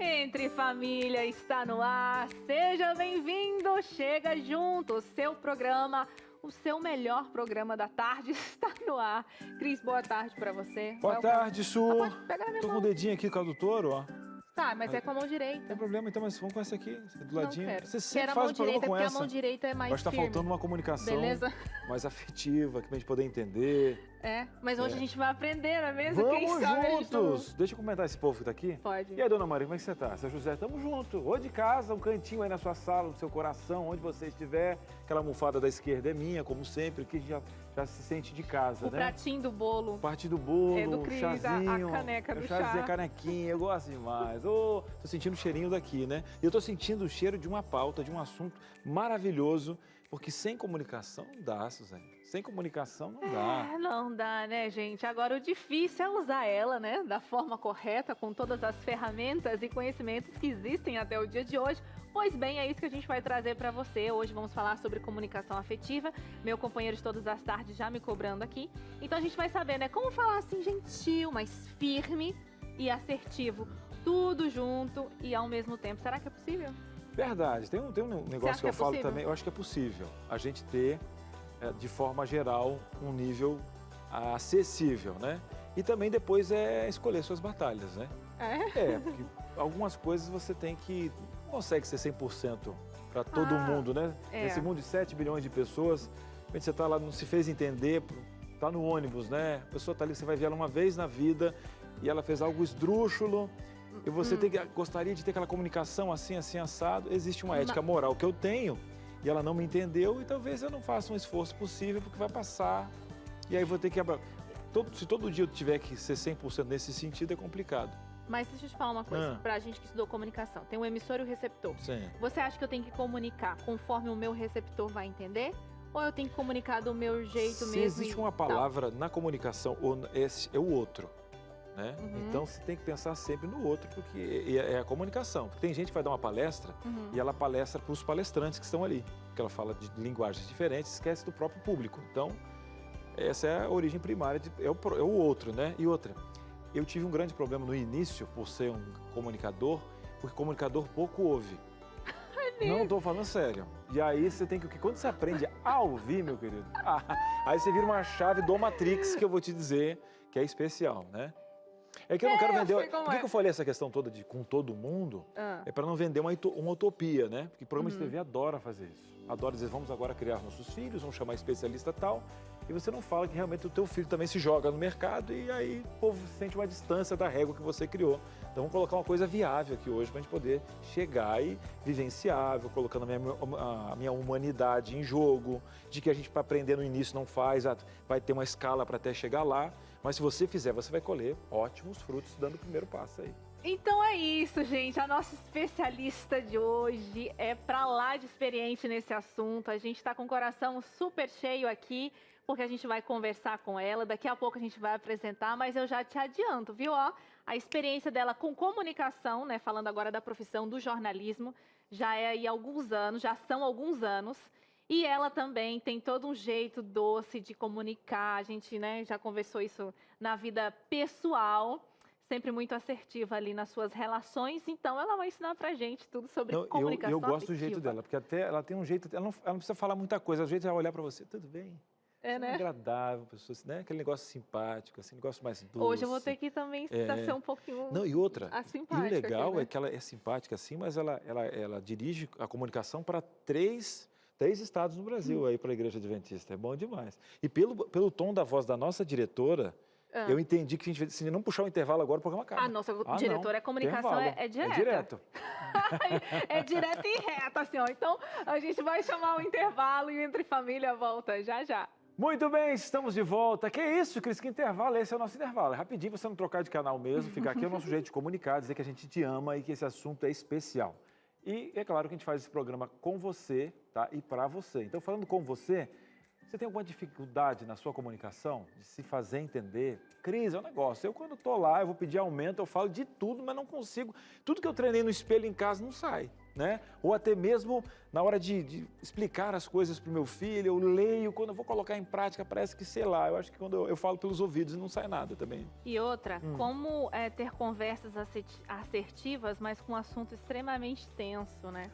Entre Família está no ar. Seja bem-vindo, chega junto. O seu programa, o seu melhor programa da tarde está no ar. Cris, boa tarde para você. Boa tarde, Su. Pode pegar na minha Tô com mão. o dedinho aqui, com a do touro, ó. Tá, mas é com a mão Não direita. tem problema, então, mas vamos com essa aqui, do Não ladinho. quero. Você Quero sempre a faz mão o programa direita, com porque essa. a mão direita é mais Mas tá firme. faltando uma comunicação Beleza? mais afetiva, que pra gente poder entender. É, mas hoje É. a gente vai aprender, não é mesmo? Quem Vamos sabe a gente não- juntos! Deixa eu comentar esse povo que tá aqui. Pode. E aí, dona Maria, como é que você tá? Seu José, tamo junto. Ou de casa, um cantinho aí na sua sala, no seu coração, onde você estiver. Aquela almofada da esquerda é minha, como sempre, que já se sente de casa, O né? pratinho do bolo. Parte do bolo, É do Cris, a chazinho, caneca do chazinho, chá. a canequinha, eu gosto demais. Tô sentindo o cheirinho daqui, né? E eu tô sentindo o cheiro de uma pauta, de um assunto maravilhoso, porque sem comunicação não dá, Suzane. Sem comunicação não dá. É, não dá, né, gente? Agora, o difícil é usar ela, né, da forma correta, com todas as ferramentas e conhecimentos que existem até o dia de hoje. Pois bem, é isso que a gente vai trazer para você. Hoje vamos falar sobre comunicação afetiva. Meu companheiro de todas as tardes já me cobrando aqui. Então a gente vai saber, né, como falar assim gentil, mas firme e assertivo. Tudo junto e ao mesmo tempo. Será que é possível? Verdade. Tem um acha negócio que que é eu falo possível? também, eu acho que é possível a gente ter, de forma geral, um nível acessível, né? E também depois escolher suas batalhas, né? Porque algumas coisas você tem que... Não consegue ser 100% para todo mundo, né? Nesse mundo de 7 bilhões de pessoas, quando você tá lá, não se fez entender, tá no ônibus, né? A pessoa tá ali, você vai ver ela uma vez na vida e ela fez algo esdrúxulo e você gostaria de ter aquela comunicação assim, assim, assado. Existe uma ética moral que eu tenho e ela não me entendeu e talvez eu não faça um esforço possível porque vai passar e aí vou ter que... Se todo dia eu tiver que ser 100% nesse sentido, é complicado. Mas deixa eu te falar uma coisa, pra gente que estudou comunicação. Tem o emissor e o receptor. Sim. Você acha que eu tenho que comunicar conforme o meu receptor vai entender? Ou eu tenho que comunicar do meu jeito mesmo? Se existe uma palavra na comunicação, esse é o outro, né? Então você tem que pensar sempre no outro, porque é a comunicação. Porque tem gente que vai dar uma palestra e ela palestra para os palestrantes que estão ali, porque ela fala de linguagens diferentes, esquece do próprio público. Então, essa é a origem primária, é o outro, né? E outra, eu tive um grande problema no início, por ser um comunicador, porque comunicador pouco ouve. Não estou falando sério. E aí você tem que... Quando você aprende a ouvir, meu querido, aí você vira uma chave do Matrix que eu vou te dizer que é especial, né? É que eu não quero vender... Por que eu falei essa questão toda de com todo mundo? É para não vender uma utopia, né? Porque programa de TV adora fazer isso. Adora dizer, vamos agora criar nossos filhos, vamos chamar especialista tal. E você não fala que realmente o teu filho também se joga no mercado e aí o povo sente uma distância da régua que você criou. Então vamos colocar uma coisa viável aqui hoje para a gente poder chegar e vivenciável, colocando a minha humanidade em jogo, de que a gente para aprender no início não faz, vai ter uma escala para até chegar lá. Mas se você fizer, você vai colher ótimos frutos dando o primeiro passo aí. Então é isso, gente. A nossa especialista de hoje é pra lá de experiente nesse assunto. A gente tá com o coração super cheio aqui, porque a gente vai conversar com ela. Daqui a pouco a gente vai apresentar, mas eu já te adianto, viu? Ó, a experiência dela com comunicação, né? Falando agora da profissão do jornalismo, já é aí alguns anos, já são alguns anos. E ela também tem todo um jeito doce de comunicar. A gente, né, já conversou isso na vida pessoal. Sempre muito assertiva ali nas suas relações, então ela vai ensinar pra gente tudo sobre comunicação eu gosto afetiva. do jeito dela, porque até ela tem um jeito, ela não precisa falar muita coisa, às vezes ela vai olhar pra você, tudo bem? Você né? é agradável, pessoa, né? Aquele negócio simpático, assim, negócio mais doce. Hoje eu vou ter que também ser um pouquinho Não, e outra, simpática. E o legal aqui, né? é que ela é simpática assim, mas ela dirige a comunicação para três estados no Brasil, aí para a Igreja Adventista, é bom demais. E pelo tom da voz da nossa diretora, eu entendi que a gente, se não puxar o intervalo agora, o programa acaba. A nossa diretora, a comunicação é direta. É direto. É direto e reto, assim, ó. Então, a gente vai chamar o intervalo e o Entre Família volta já já. Muito bem, estamos de volta. Que isso, Cris? Que intervalo? Esse é o nosso intervalo. É rapidinho, você não trocar de canal mesmo, ficar aqui é o nosso jeito de comunicar, dizer que a gente te ama e que esse assunto é especial. E é claro que a gente faz esse programa com você, tá? E para você. Então, falando com você, você tem alguma dificuldade na sua comunicação, de se fazer entender? Cris, é um negócio. Eu, quando estou lá, eu vou pedir aumento, eu falo de tudo, mas não consigo. Tudo que eu treinei no espelho em casa não sai. né? Ou até mesmo na hora de explicar as coisas para o meu filho, eu leio, quando eu vou colocar em prática, parece que, sei lá, eu acho que quando eu falo pelos ouvidos e não sai nada também. E outra, como ter conversas assertivas, mas com um assunto extremamente tenso, né?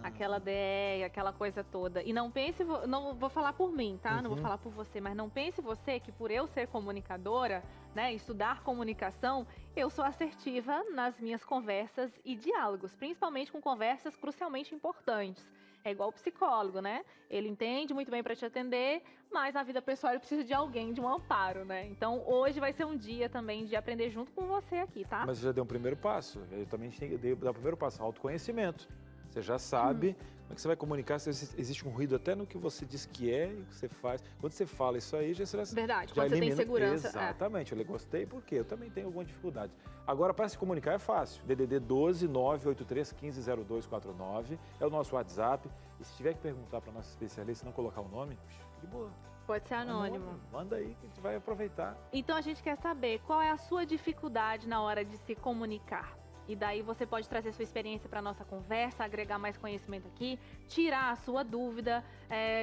Aquela DR, aquela coisa toda. E não pense, não vou falar por mim, tá? Não vou falar por você, mas não pense você que por eu ser comunicadora, né, estudar comunicação, eu sou assertiva nas minhas conversas e diálogos, principalmente com conversas crucialmente importantes. É igual o psicólogo, né? Ele entende muito bem para te atender, mas na vida pessoal ele precisa de alguém, de um amparo, né? Então hoje vai ser um dia também de aprender junto com você aqui, tá? Mas você já deu um primeiro passo. Eu também tenho que dar o primeiro passo, autoconhecimento. Você já sabe como é que você vai comunicar, se existe um ruído até no que você diz que é e o que você faz. Quando você fala isso aí, Verdade, já quando você elimina. tem segurança. Exatamente, eu gostei porque eu também tenho alguma dificuldade. Agora, para se comunicar é fácil. DDD 12 983 15 0249 é o nosso WhatsApp. E se tiver que perguntar para a nossa especialista e não colocar o nome, de boa. Pode ser anônimo. Manda aí que a gente vai aproveitar. Então a gente quer saber qual é a sua dificuldade na hora de se comunicar. E daí você pode trazer sua experiência para a nossa conversa, agregar mais conhecimento aqui, tirar a sua dúvida.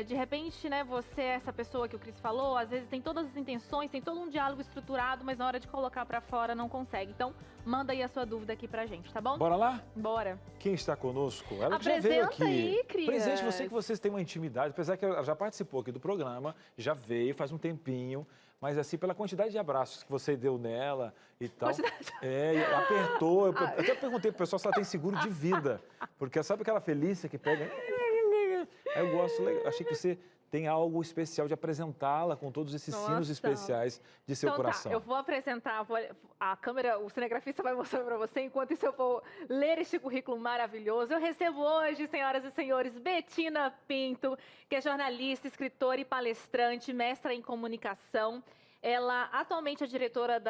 De repente, né, você é essa pessoa que o Cris falou, às vezes tem todas as intenções, tem todo um diálogo estruturado, mas na hora de colocar para fora não consegue. Então, manda aí a sua dúvida aqui pra gente, tá bom? Bora lá? Bora. Quem está conosco? Ela Apresenta já veio aqui. Aí, Cris. Presente, você que vocês têm uma intimidade, apesar que ela já participou aqui do programa, já veio faz um tempinho. Mas assim, pela quantidade de abraços que você deu nela e tal. E apertou. Eu até perguntei pro pessoal se ela tem seguro de vida. Porque sabe aquela Felícia que pega... Aí eu gosto, achei que você tem algo especial de apresentá-la com todos esses sinos especiais de seu coração. Tá, eu vou apresentar, a câmera, o cinegrafista vai mostrar para você, enquanto isso eu vou ler este currículo maravilhoso. Eu recebo hoje, senhoras e senhores, Betina Pinto, que é jornalista, escritora e palestrante, mestra em comunicação. Ela atualmente é diretora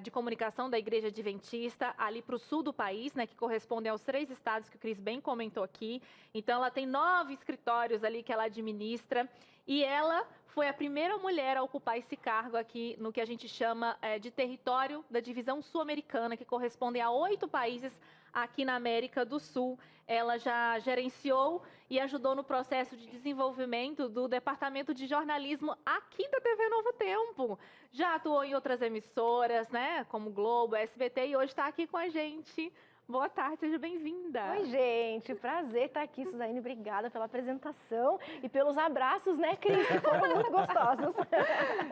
de comunicação da Igreja Adventista, ali para o sul do país, né, que correspondem aos 3 estados que o Cris bem comentou aqui. Então, ela tem 9 escritórios ali que ela administra. E ela foi a primeira mulher a ocupar esse cargo aqui no que a gente chama de território da divisão sul-americana, que correspondem a 8 países aqui na América do Sul. Ela já gerenciou e ajudou no processo de desenvolvimento do Departamento de Jornalismo aqui da TV Novo Tempo. Já atuou em outras emissoras, né, como Globo, SBT, e hoje está aqui com a gente. Boa tarde, seja bem-vinda. Oi, gente, prazer estar aqui, Suzane, obrigada pela apresentação e pelos abraços, né, Cris, que foram muito gostosos.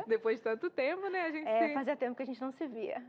Depois de tanto tempo, né, a gente fazia tempo que a gente não se via.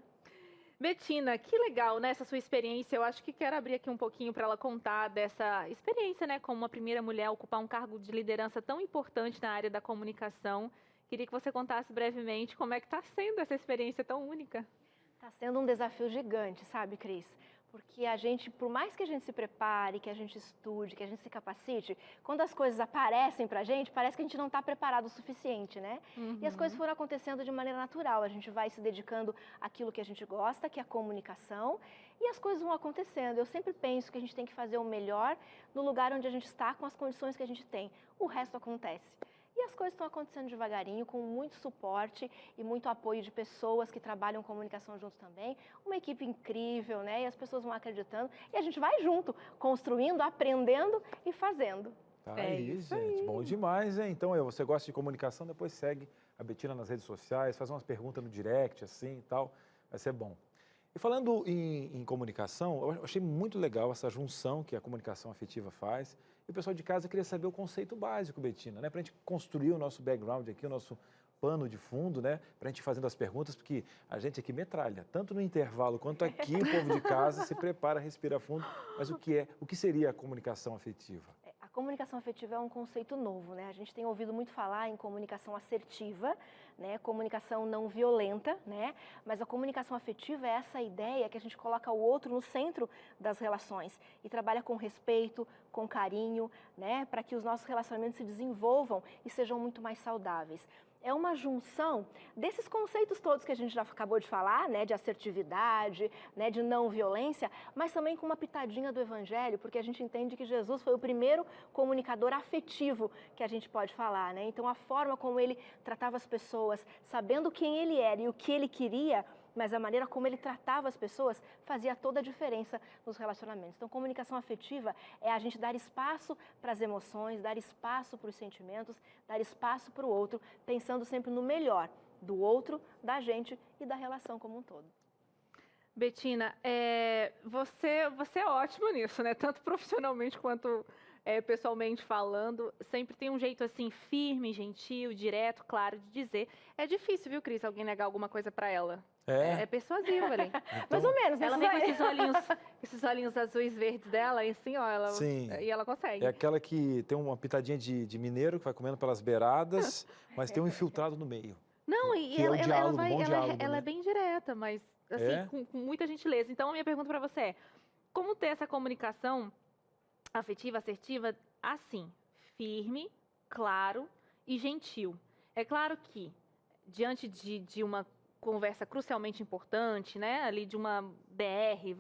Betina, que legal, né, essa sua experiência. Eu acho que quero abrir aqui um pouquinho para ela contar dessa experiência, né, como uma primeira mulher a ocupar um cargo de liderança tão importante na área da comunicação. Queria que você contasse brevemente como é que está sendo essa experiência tão única. Está sendo um desafio gigante, sabe, Cris? Porque a gente, por mais que a gente se prepare, que a gente estude, que a gente se capacite, quando as coisas aparecem pra gente, parece que a gente não está preparado o suficiente, né? E as coisas foram acontecendo de maneira natural. A gente vai se dedicando àquilo que a gente gosta, que é a comunicação, e as coisas vão acontecendo. Eu sempre penso que a gente tem que fazer o melhor no lugar onde a gente está, com as condições que a gente tem. O resto acontece. E as coisas estão acontecendo devagarinho, com muito suporte e muito apoio de pessoas que trabalham comunicação junto também. Uma equipe incrível, né? E as pessoas vão acreditando. E a gente vai junto, construindo, aprendendo e fazendo. Tá aí, gente. Bom demais, hein? Então, você gosta de comunicação, depois segue a Betina nas redes sociais, faz umas perguntas no direct, assim e tal. Vai ser bom. E falando em comunicação, eu achei muito legal essa junção que a comunicação afetiva faz. E o pessoal de casa queria saber o conceito básico, Betina, né? Para a gente construir o nosso background aqui, o nosso pano de fundo, né? Para a gente ir fazendo as perguntas, porque a gente aqui metralha, tanto no intervalo quanto aqui, o povo de casa se prepara, respira fundo. Mas o que seria a comunicação afetiva? A comunicação afetiva é um conceito novo, né? A gente tem ouvido muito falar em comunicação assertiva, né? Comunicação não violenta, né? Mas a comunicação afetiva é essa ideia que a gente coloca o outro no centro das relações e trabalha com respeito, com carinho, né? Para que os nossos relacionamentos se desenvolvam e sejam muito mais saudáveis. É uma junção desses conceitos todos que a gente já acabou de falar, né, de assertividade, né, de não violência, mas também com uma pitadinha do Evangelho, porque a gente entende que Jesus foi o primeiro comunicador afetivo que a gente pode falar, né? Então a forma como ele tratava as pessoas, sabendo quem ele era e o que ele queria, mas a maneira como ele tratava as pessoas fazia toda a diferença nos relacionamentos. Então, comunicação afetiva é a gente dar espaço para as emoções, dar espaço para os sentimentos, dar espaço para o outro, pensando sempre no melhor do outro, da gente e da relação como um todo. Betina, você é ótima nisso, né? Tanto profissionalmente quanto pessoalmente falando. Sempre tem um jeito assim firme, gentil, direto, claro de dizer. É difícil, viu, Cris, alguém negar alguma coisa pra ela. É persuasiva ali. Então, Mais ou menos, né? Ela vem com esses olhinhos azuis verdes dela, e assim, ó, sim, e ela consegue. é aquela que tem uma pitadinha de mineiro, que vai comendo pelas beiradas, mas tem um infiltrado no meio. Não, e Que é o diálogo, bom diálogo, ela né? é bem direta, mas assim, com muita gentileza. Então, a minha pergunta para você é, como ter essa comunicação afetiva, assertiva, assim, firme, claro e gentil? É claro que, diante de uma conversa crucialmente importante, né, ali de uma DR,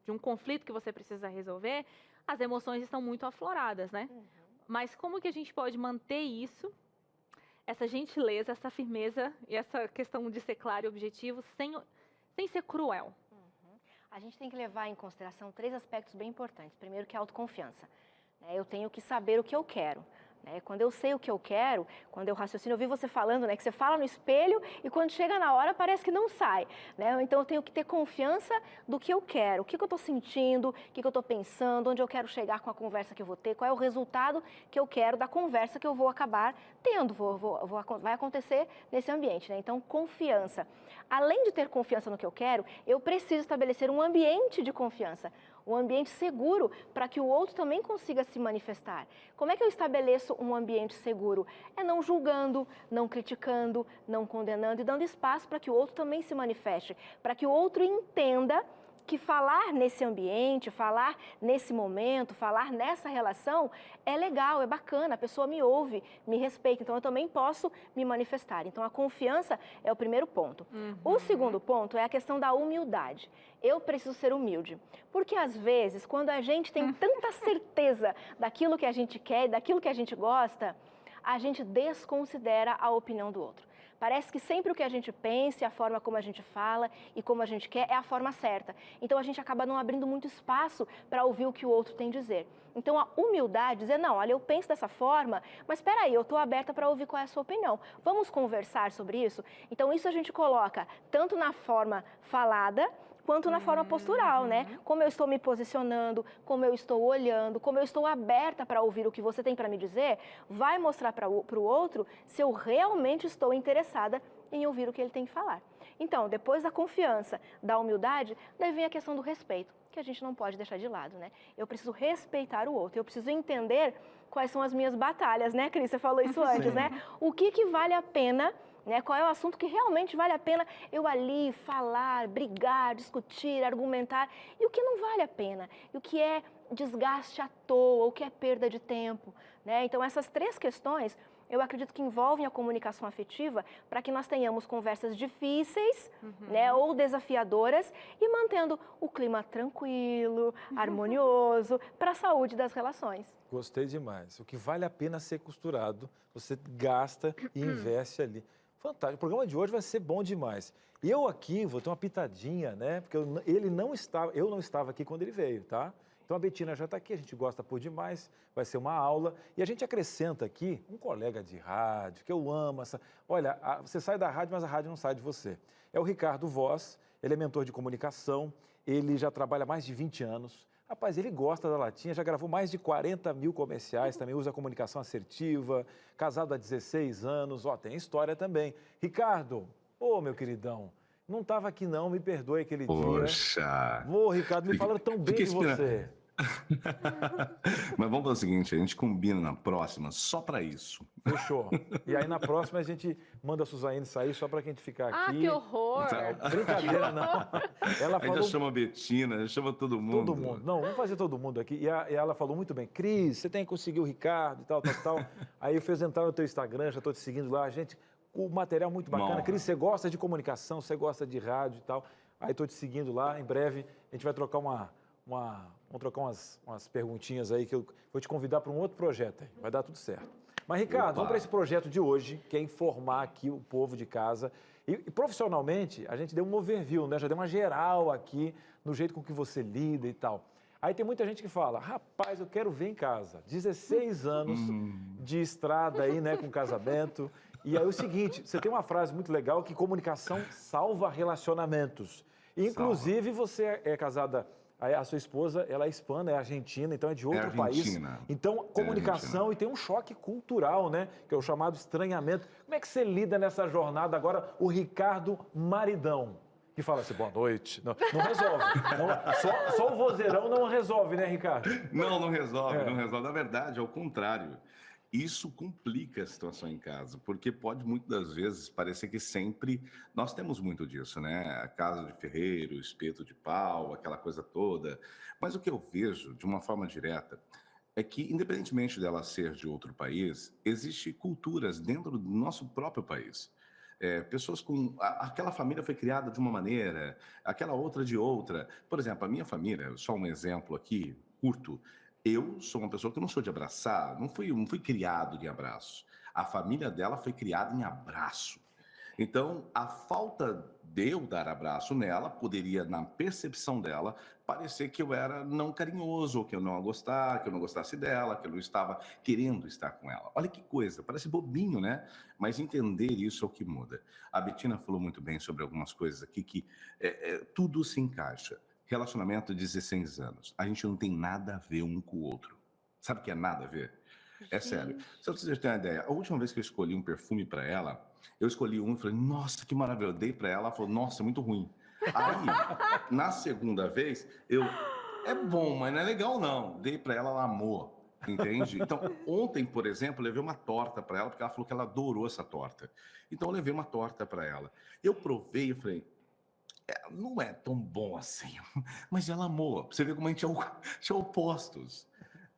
de um conflito que você precisa resolver, as emoções estão muito afloradas, né? Uhum. Mas como que a gente pode manter isso, essa gentileza, essa firmeza e essa questão de ser claro e objetivo sem ser cruel? A gente tem que levar em consideração 3 aspectos bem importantes. Primeiro, que é a autoconfiança. Eu tenho que saber o que eu quero. Quando eu sei o que eu quero, quando eu raciocino, eu vi você falando, que você fala no espelho e quando chega na hora parece que não sai. Então eu tenho que ter confiança do que eu quero, o que eu estou sentindo, o que eu estou pensando, onde eu quero chegar com a conversa que eu vou ter, qual é o resultado que eu quero da conversa que eu vou acabar tendo, vai acontecer nesse ambiente. Então, confiança. Além de ter confiança no que eu quero, eu preciso estabelecer um ambiente de confiança, um ambiente seguro para que o outro também consiga se manifestar. Como é que eu estabeleço um ambiente seguro? É não julgando, não criticando, não condenando e dando espaço para que o outro também se manifeste, para que o outro entenda que falar nesse ambiente, falar nesse momento, falar nessa relação é legal, é bacana, a pessoa me ouve, me respeita, então eu também posso me manifestar. Então a confiança é o primeiro ponto. O segundo ponto é a questão da humildade. Eu preciso ser humilde, porque às vezes quando a gente tem tanta certeza daquilo que a gente quer e daquilo que a gente gosta, a gente desconsidera a opinião do outro. Parece que sempre o que a gente pensa, a forma como a gente fala e como a gente quer é a forma certa. Então a gente acaba não abrindo muito espaço para ouvir o que o outro tem a dizer. Então a humildade, dizer, não, olha, eu penso dessa forma, mas espera aí, eu estou aberta para ouvir qual é a sua opinião. Vamos conversar sobre isso? Então isso a gente coloca tanto na forma falada, quanto na forma postural, Como eu estou me posicionando, como eu estou olhando, como eu estou aberta para ouvir o que você tem para me dizer, vai mostrar para o outro se eu realmente estou interessada em ouvir o que ele tem que falar. Então, depois da confiança, da humildade, daí vem a questão do respeito, que a gente não pode deixar de lado, Eu preciso respeitar o outro, eu preciso entender quais são as minhas batalhas, Cris? Você falou isso antes, O que vale a pena, qual é o assunto que realmente vale a pena eu ali falar, brigar, discutir, argumentar, e o que não vale a pena, e o que é desgaste à toa, o que é perda de tempo, Então essas 3 questões eu acredito que envolvem a comunicação afetiva para que nós tenhamos conversas difíceis, ou desafiadoras e mantendo o clima tranquilo, harmonioso, para a saúde das relações. Gostei demais. O que vale a pena ser costurado, você gasta e investe ali. Fantástico. O programa de hoje vai ser bom demais. Eu aqui vou ter uma pitadinha, Porque eu não estava aqui quando ele veio, tá? Então a Betina já está aqui, a gente gosta por demais, vai ser uma aula. E a gente acrescenta aqui um colega de rádio, que eu amo. Olha, você sai da rádio, mas a rádio não sai de você. É o Ricardo Voz, ele é mentor de comunicação, ele já trabalha há mais de 20 anos. Rapaz, ele gosta da latinha, já gravou mais de 40 mil comerciais, também usa comunicação assertiva, casado há 16 anos, tem história também. Ricardo, meu queridão, não estava aqui não, me perdoe aquele dia. Poxa! Ricardo, me falaram tão bem de você. Mas vamos fazer o seguinte, a gente combina na próxima só para isso. Fechou. E aí na próxima a gente manda a Suzane sair só para a gente ficar aqui. Ah, que horror! Brincadeira, não. Ela falou... A gente chama a Betina, chama todo mundo. Todo mundo. Não, vamos fazer todo mundo aqui. E ela falou muito bem. Cris, você tem que conseguir o Ricardo e tal. Aí fez entrar no teu Instagram, já estou te seguindo lá. O material muito bacana. Cris, você gosta de comunicação, você gosta de rádio e tal. Aí estou te seguindo lá. Em breve a gente vai trocar vamos trocar umas perguntinhas aí que eu vou te convidar para um outro projeto aí. Vai dar tudo certo. Mas, Ricardo, vamos para esse projeto de hoje, que é informar aqui o povo de casa. E profissionalmente, a gente deu um overview, né? Já deu uma geral aqui no jeito com que você lida e tal. Aí tem muita gente que fala, rapaz, eu quero ver em casa. 16 anos de estrada aí, né, com casamento. E aí é o seguinte, você tem uma frase muito legal que comunicação salva relacionamentos. Inclusive, você é casada, a sua esposa, ela é hispana, é argentina, então é de outro país. Então, comunicação e tem um choque cultural, né, que é o chamado estranhamento. Como é que você lida nessa jornada agora, o Ricardo maridão? Que fala assim, boa noite. Não resolve. Só o vozeirão não resolve, né, Ricardo? Não resolve, não resolve. Na verdade, ao contrário. Isso complica a situação em casa, porque pode muitas das vezes parecer que sempre... Nós temos muito disso, né? A casa de ferreiro, espeto de pau, aquela coisa toda. Mas o que eu vejo, de uma forma direta, é que, independentemente dela ser de outro país, existem culturas dentro do nosso próprio país. Pessoas com... Aquela família foi criada de uma maneira, aquela outra de outra. Por exemplo, a minha família, só um exemplo aqui, curto, eu sou uma pessoa que não sou de abraçar, não fui criado de abraço. A família dela foi criada em abraço. Então, a falta de eu dar abraço nela poderia, na percepção dela, parecer que eu era não carinhoso, ou que eu não a gostar, que eu não gostasse dela, que eu não estava querendo estar com ela. Olha que coisa, parece bobinho, né? Mas entender isso é o que muda. A Bettina falou muito bem sobre algumas coisas aqui que tudo se encaixa. Relacionamento de 16 anos. A gente não tem nada a ver um com o outro. Sabe o que é nada a ver? É sério. Só pra vocês terem uma ideia, a última vez que eu escolhi um perfume para ela, eu escolhi um e falei, nossa, que maravilha. Eu dei para ela, ela falou, nossa, é muito ruim. Aí, na segunda vez, é bom, mas não é legal não. Dei para ela, ela amou. Entende? Então, ontem, por exemplo, eu levei uma torta para ela, porque ela falou que ela adorou essa torta. Então, eu levei uma torta para ela. Eu provei e falei, não é tão bom assim, mas ela amou. Você vê como a gente é opostos.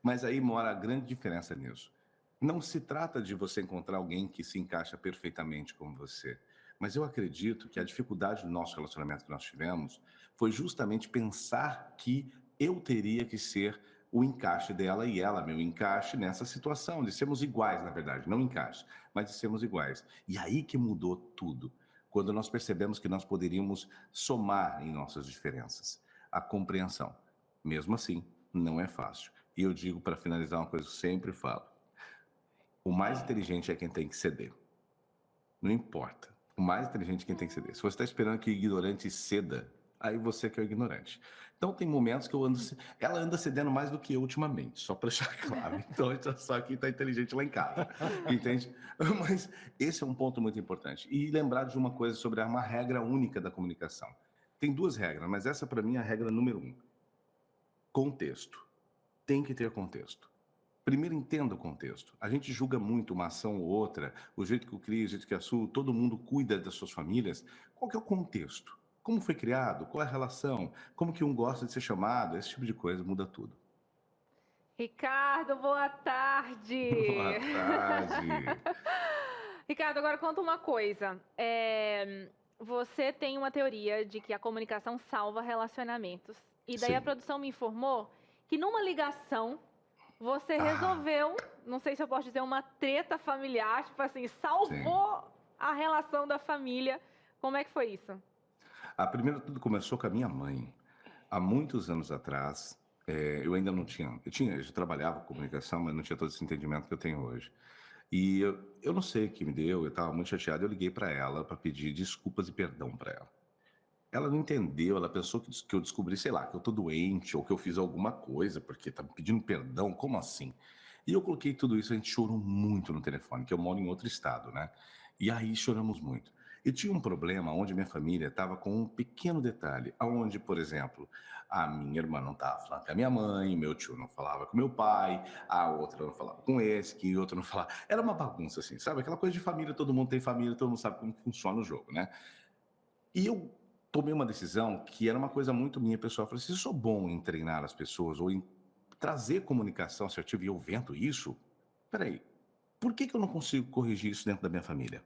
Mas aí mora a grande diferença nisso. Não se trata de você encontrar alguém que se encaixa perfeitamente com você. Mas eu acredito que a dificuldade do nosso relacionamento que nós tivemos foi justamente pensar que eu teria que ser o encaixe dela e ela meu encaixe nessa situação, de sermos iguais, na verdade, não encaixe, mas de sermos iguais. E aí que mudou tudo. Quando nós percebemos que nós poderíamos somar em nossas diferenças. A compreensão. Mesmo assim, não é fácil. E eu digo, para finalizar, uma coisa que eu sempre falo. O mais inteligente é quem tem que ceder. Não importa. O mais inteligente é quem tem que ceder. Se você está esperando que o ignorante ceda, aí você que é o ignorante. Então, tem momentos que ela anda cedendo mais do que eu ultimamente, só para deixar claro. Então, só quem está inteligente lá em casa, entende? Mas esse é um ponto muito importante. E lembrar de uma coisa sobre uma regra única da comunicação. Tem duas regras, mas essa para mim é a regra número 1. Contexto. Tem que ter contexto. Primeiro, entenda o contexto. A gente julga muito uma ação ou outra, o jeito que o Cris, o jeito que a Su, todo mundo cuida das suas famílias. Qual que é o contexto? Como foi criado? Qual é a relação? Como que um gosta de ser chamado? Esse tipo de coisa muda tudo. Ricardo, boa tarde. Boa tarde. Ricardo, agora conta uma coisa. Você tem uma teoria de que a comunicação salva relacionamentos. E daí a produção me informou que numa ligação você resolveu, não sei se eu posso dizer, uma treta familiar, tipo assim, salvou a relação da família. Como é que foi isso? Primeiro tudo começou com a minha mãe. Há muitos anos atrás, eu ainda não tinha... Eu já trabalhava com comunicação, mas não tinha todo esse entendimento que eu tenho hoje. E eu não sei o que me deu, eu estava muito chateado, eu liguei para ela para pedir desculpas e perdão para ela. Ela não entendeu, ela pensou que eu descobri, sei lá, que eu tô doente ou que eu fiz alguma coisa, porque tá me pedindo perdão, como assim? E eu coloquei tudo isso, a gente chorou muito no telefone, que eu moro em outro estado, né? E aí choramos muito. E tinha um problema onde minha família estava com um pequeno detalhe, onde, por exemplo, a minha irmã não estava falando com a minha mãe, meu tio não falava com meu pai, a outra não falava com esse, que outra não falava. Era uma bagunça, assim, sabe? Aquela coisa de família, todo mundo tem família, todo mundo sabe como funciona o jogo, né? E eu tomei uma decisão que era uma coisa muito minha, pessoal. Eu falei, se eu sou bom em treinar as pessoas ou em trazer comunicação assertiva e eu vendo isso, peraí, por que eu não consigo corrigir isso dentro da minha família?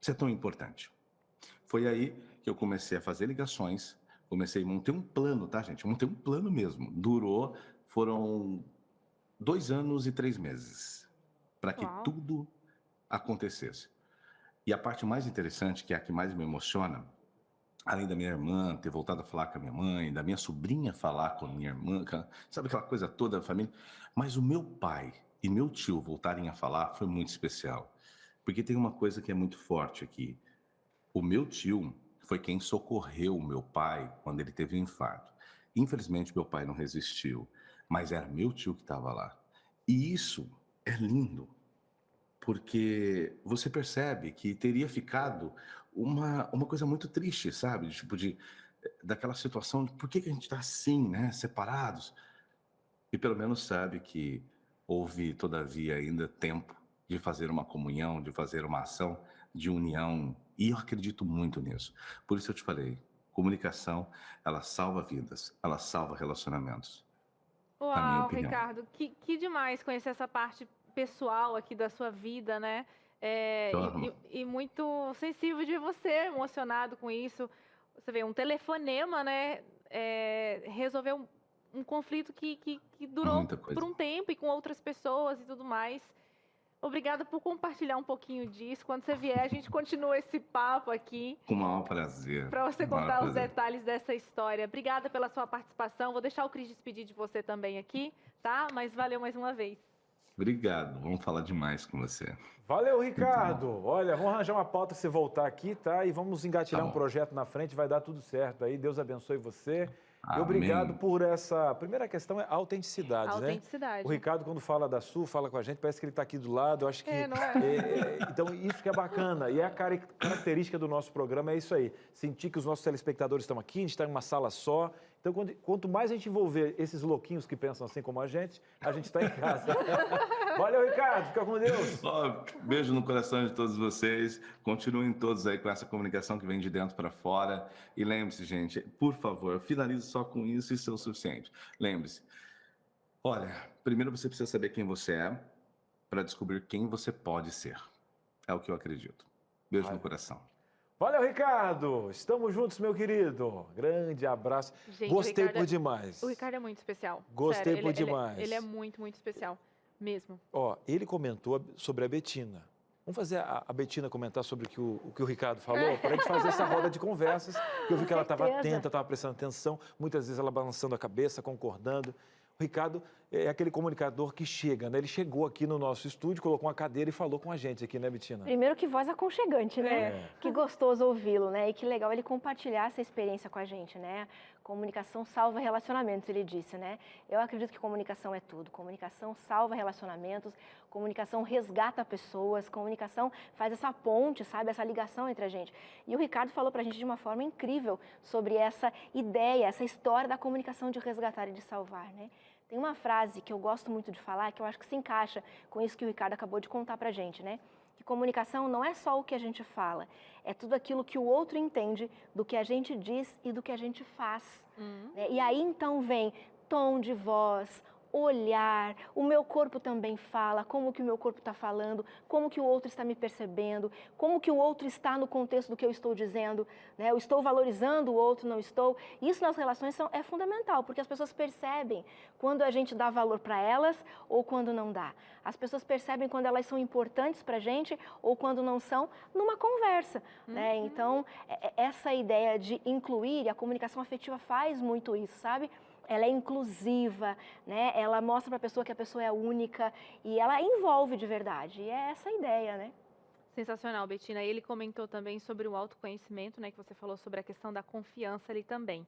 Isso é tão importante. Foi aí que eu comecei a fazer ligações, comecei a montar um plano, tá, gente? Eu montei um plano mesmo. Foram 2 anos e 3 meses para que tudo acontecesse. E a parte mais interessante, que é a que mais me emociona, além da minha irmã ter voltado a falar com a minha mãe, da minha sobrinha falar com a minha irmã, sabe aquela coisa toda da família? Mas o meu pai e meu tio voltarem a falar foi muito especial. Porque tem uma coisa que é muito forte aqui. O meu tio foi quem socorreu o meu pai quando ele teve um infarto. Infelizmente, meu pai não resistiu, mas era meu tio que estava lá. E isso é lindo, porque você percebe que teria ficado uma coisa muito triste, sabe? Tipo daquela situação de por que a gente está assim, né? Separados. E pelo menos sabe que houve, todavia, ainda tempo de fazer uma comunhão, de fazer uma ação de união. E eu acredito muito nisso. Por isso eu te falei, comunicação, ela salva vidas, ela salva relacionamentos, na minha Uau, opinião. Ricardo, que demais conhecer essa parte pessoal aqui da sua vida, né? Eu amo. E muito sensível de você, emocionado com isso. Você vê, um telefonema, né? Resolveu um conflito que durou Muita por coisa. um tempo e com outras pessoas e tudo mais. Obrigada por compartilhar um pouquinho disso. Quando você vier, a gente continua esse papo aqui Com o maior prazer. para você Com o maior contar os prazer. detalhes dessa história. Obrigada pela sua participação. Vou deixar o Cris despedir de você também aqui, tá? Mas valeu mais uma vez. Obrigado, vamos falar demais com você. Valeu, Ricardo. Olha, vamos arranjar uma pauta pra você voltar aqui, tá? E vamos engatilhar Tá um bom. projeto na frente, vai dar tudo certo aí. Deus abençoe você. E Amém. obrigado por essa... A primeira questão é a autenticidade, né? Autenticidade. O Ricardo, quando fala da Su, fala com a gente, parece que ele está aqui do lado. Eu acho que... Não é? Então, isso que é bacana. E é a característica do nosso programa, é isso aí. Sentir que os nossos telespectadores estão aqui, a gente está em uma sala só. Então, quanto mais a gente envolver esses louquinhos que pensam assim como a gente está em casa. Valeu, Ricardo. Fica com Deus. Ó, beijo no coração de todos vocês. Continuem todos aí com essa comunicação que vem de dentro para fora. E lembre-se, gente, por favor, finalize só com isso, isso é o suficiente. Lembre-se, olha, primeiro você precisa saber quem você é para descobrir quem você pode ser. É o que eu acredito. Beijo no coração. Valeu, Ricardo. Estamos juntos, meu querido. Grande abraço. Gente, Gostei o Ricardo por demais. O Ricardo é muito especial. Gostei Sério, por demais. Ele é muito, muito especial. Mesmo. Ó, ele comentou sobre a Betina. Vamos fazer a Betina comentar sobre o que o Ricardo falou? Para a gente fazer essa roda de conversas. Que eu vi que ela estava atenta, estava prestando atenção. Muitas vezes ela balançando a cabeça, concordando. O Ricardo é aquele comunicador que chega, né? Ele chegou aqui no nosso estúdio, colocou uma cadeira e falou com a gente aqui, né, Betina? Primeiro que voz aconchegante, né? Que gostoso ouvi-lo, né? E que legal ele compartilhar essa experiência com a gente, né? Comunicação salva relacionamentos, ele disse, né? Eu acredito que comunicação é tudo. Comunicação salva relacionamentos, comunicação resgata pessoas, comunicação faz essa ponte, sabe? Essa ligação entre a gente. E o Ricardo falou pra gente de uma forma incrível sobre essa ideia, essa história da comunicação de resgatar e de salvar, né? Tem uma frase que eu gosto muito de falar, que eu acho que se encaixa com isso que o Ricardo acabou de contar pra gente, né? Que comunicação não é só o que a gente fala, é tudo aquilo que o outro entende do que a gente diz e do que a gente faz. Né? E aí então vem tom de voz, olhar, o meu corpo também fala, como que o meu corpo está falando, como que o outro está me percebendo, como que o outro está no contexto do que eu estou dizendo, né? Eu estou valorizando o outro, não estou. Isso nas relações é fundamental, porque as pessoas percebem quando a gente dá valor para elas ou quando não dá. As pessoas percebem quando elas são importantes para a gente ou quando não são, numa conversa, né? Então, essa ideia de incluir, e a comunicação afetiva faz muito isso, sabe? Ela é inclusiva, né? Ela mostra para a pessoa que a pessoa é única e ela envolve de verdade. E é essa a ideia, né? Sensacional, Betina. Ele comentou também sobre o autoconhecimento, né? Que você falou sobre a questão da confiança ali também.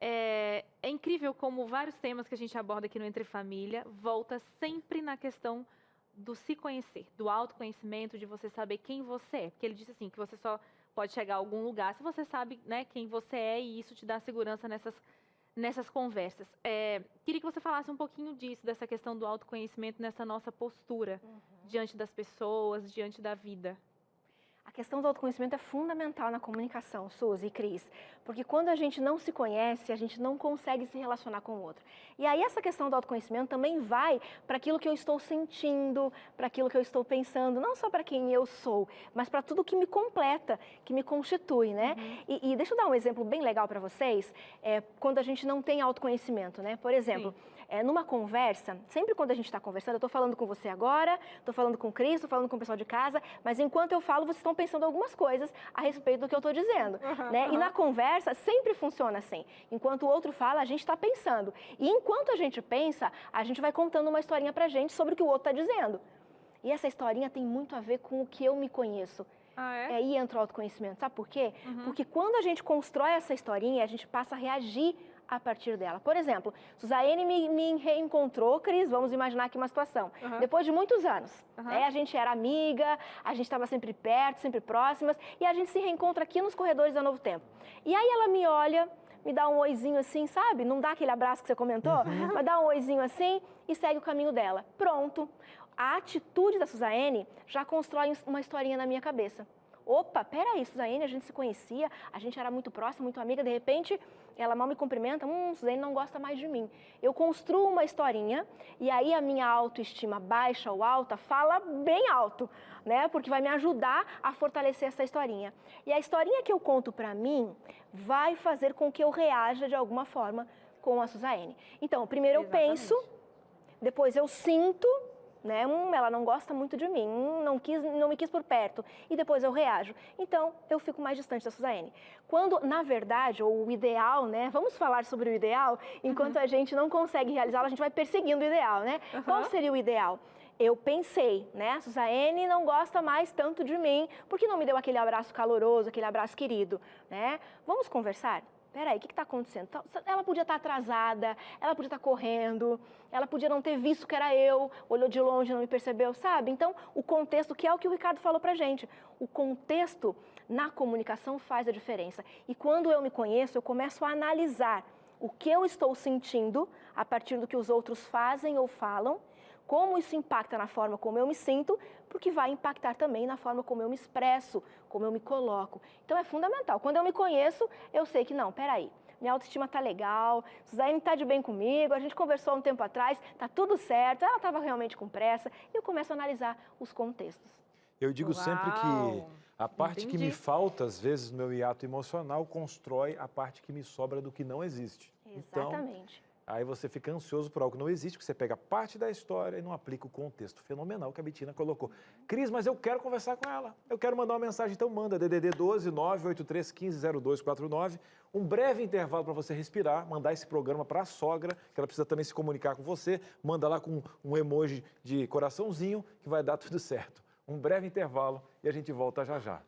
É incrível como vários temas que a gente aborda aqui no Entre Família volta sempre na questão do se conhecer, do autoconhecimento, de você saber quem você é. Porque ele disse assim, que você só pode chegar a algum lugar se você sabe, né, quem você é, e isso te dá segurança nessas conversas. Queria que você falasse um pouquinho disso, dessa questão do autoconhecimento, nessa nossa postura diante das pessoas, diante da vida. A questão do autoconhecimento é fundamental na comunicação, Suzy e Cris, porque quando a gente não se conhece, a gente não consegue se relacionar com o outro. E aí essa questão do autoconhecimento também vai para aquilo que eu estou sentindo, para aquilo que eu estou pensando, não só para quem eu sou, mas para tudo que me completa, que me constitui, né? E deixa eu dar um exemplo bem legal para vocês, quando a gente não tem autoconhecimento, né? Por exemplo, numa conversa, sempre quando a gente está conversando, eu estou falando com você agora, estou falando com o Cris, estou falando com o pessoal de casa, mas enquanto eu falo, vocês estão pensando algumas coisas a respeito do que eu estou dizendo, né? E na conversa sempre funciona assim. Enquanto o outro fala, a gente está pensando. E enquanto a gente pensa, a gente vai contando uma historinha pra gente sobre o que o outro está dizendo. E essa historinha tem muito a ver com o que eu me conheço. Aí entra o autoconhecimento. Sabe por quê? Porque quando a gente constrói essa historinha, a gente passa a reagir a partir dela. Por exemplo, Suzane me reencontrou, Cris, vamos imaginar aqui uma situação. Depois de muitos anos, a gente era amiga, a gente estava sempre perto, sempre próximas, e a gente se reencontra aqui nos corredores da Novo Tempo. E aí ela me olha, me dá um oizinho assim, sabe? Não dá aquele abraço que você comentou, mas dá um oizinho assim e segue o caminho dela. Pronto. A atitude da Suzane já constrói uma historinha na minha cabeça. Opa, peraí, Suzane, a gente se conhecia, a gente era muito próxima, muito amiga, de repente ela mal me cumprimenta, Suzane não gosta mais de mim. Eu construo uma historinha e aí a minha autoestima baixa ou alta fala bem alto, né? Porque vai me ajudar a fortalecer essa historinha. E a historinha que eu conto pra mim vai fazer com que eu reaja de alguma forma com a Suzane. Então, primeiro eu penso, depois eu sinto, né? Ela não gosta muito de mim, não me quis por perto, e depois eu reajo. Então, eu fico mais distante da Suzane. Quando, na verdade, ou o ideal, né? Vamos falar sobre o ideal, enquanto a gente não consegue realizá-lo, a gente vai perseguindo o ideal, né? Qual seria o ideal? Eu pensei, né? A Suzane não gosta mais tanto de mim, porque não me deu aquele abraço caloroso, aquele abraço querido, né? Vamos conversar? Peraí, o que está acontecendo? Ela podia estar atrasada, ela podia estar correndo, ela podia não ter visto que era eu, olhou de longe, não me percebeu, sabe? Então, o contexto, que é o que o Ricardo falou pra gente, o contexto na comunicação faz a diferença. E quando eu me conheço, eu começo a analisar o que eu estou sentindo a partir do que os outros fazem ou falam, como isso impacta na forma como eu me sinto, porque vai impactar também na forma como eu me expresso, como eu me coloco. Então é fundamental. Quando eu me conheço, eu sei que não, peraí, minha autoestima tá legal, Suzane tá de bem comigo, a gente conversou há um tempo atrás, tá tudo certo, ela estava realmente com pressa, e eu começo a analisar os contextos. Eu digo sempre que a parte que me falta, às vezes, no meu hiato emocional, constrói a parte que me sobra do que não existe. Exatamente. Então, aí você fica ansioso por algo que não existe, porque você pega parte da história e não aplica o contexto fenomenal que a Bettina colocou. Cris, mas eu quero conversar com ela. Eu quero mandar uma mensagem, então manda DDD 12 983 15 0249. Um breve intervalo para você respirar, mandar esse programa para a sogra, que ela precisa também se comunicar com você. Manda lá com um emoji de coraçãozinho, que vai dar tudo certo. Um breve intervalo e a gente volta já já.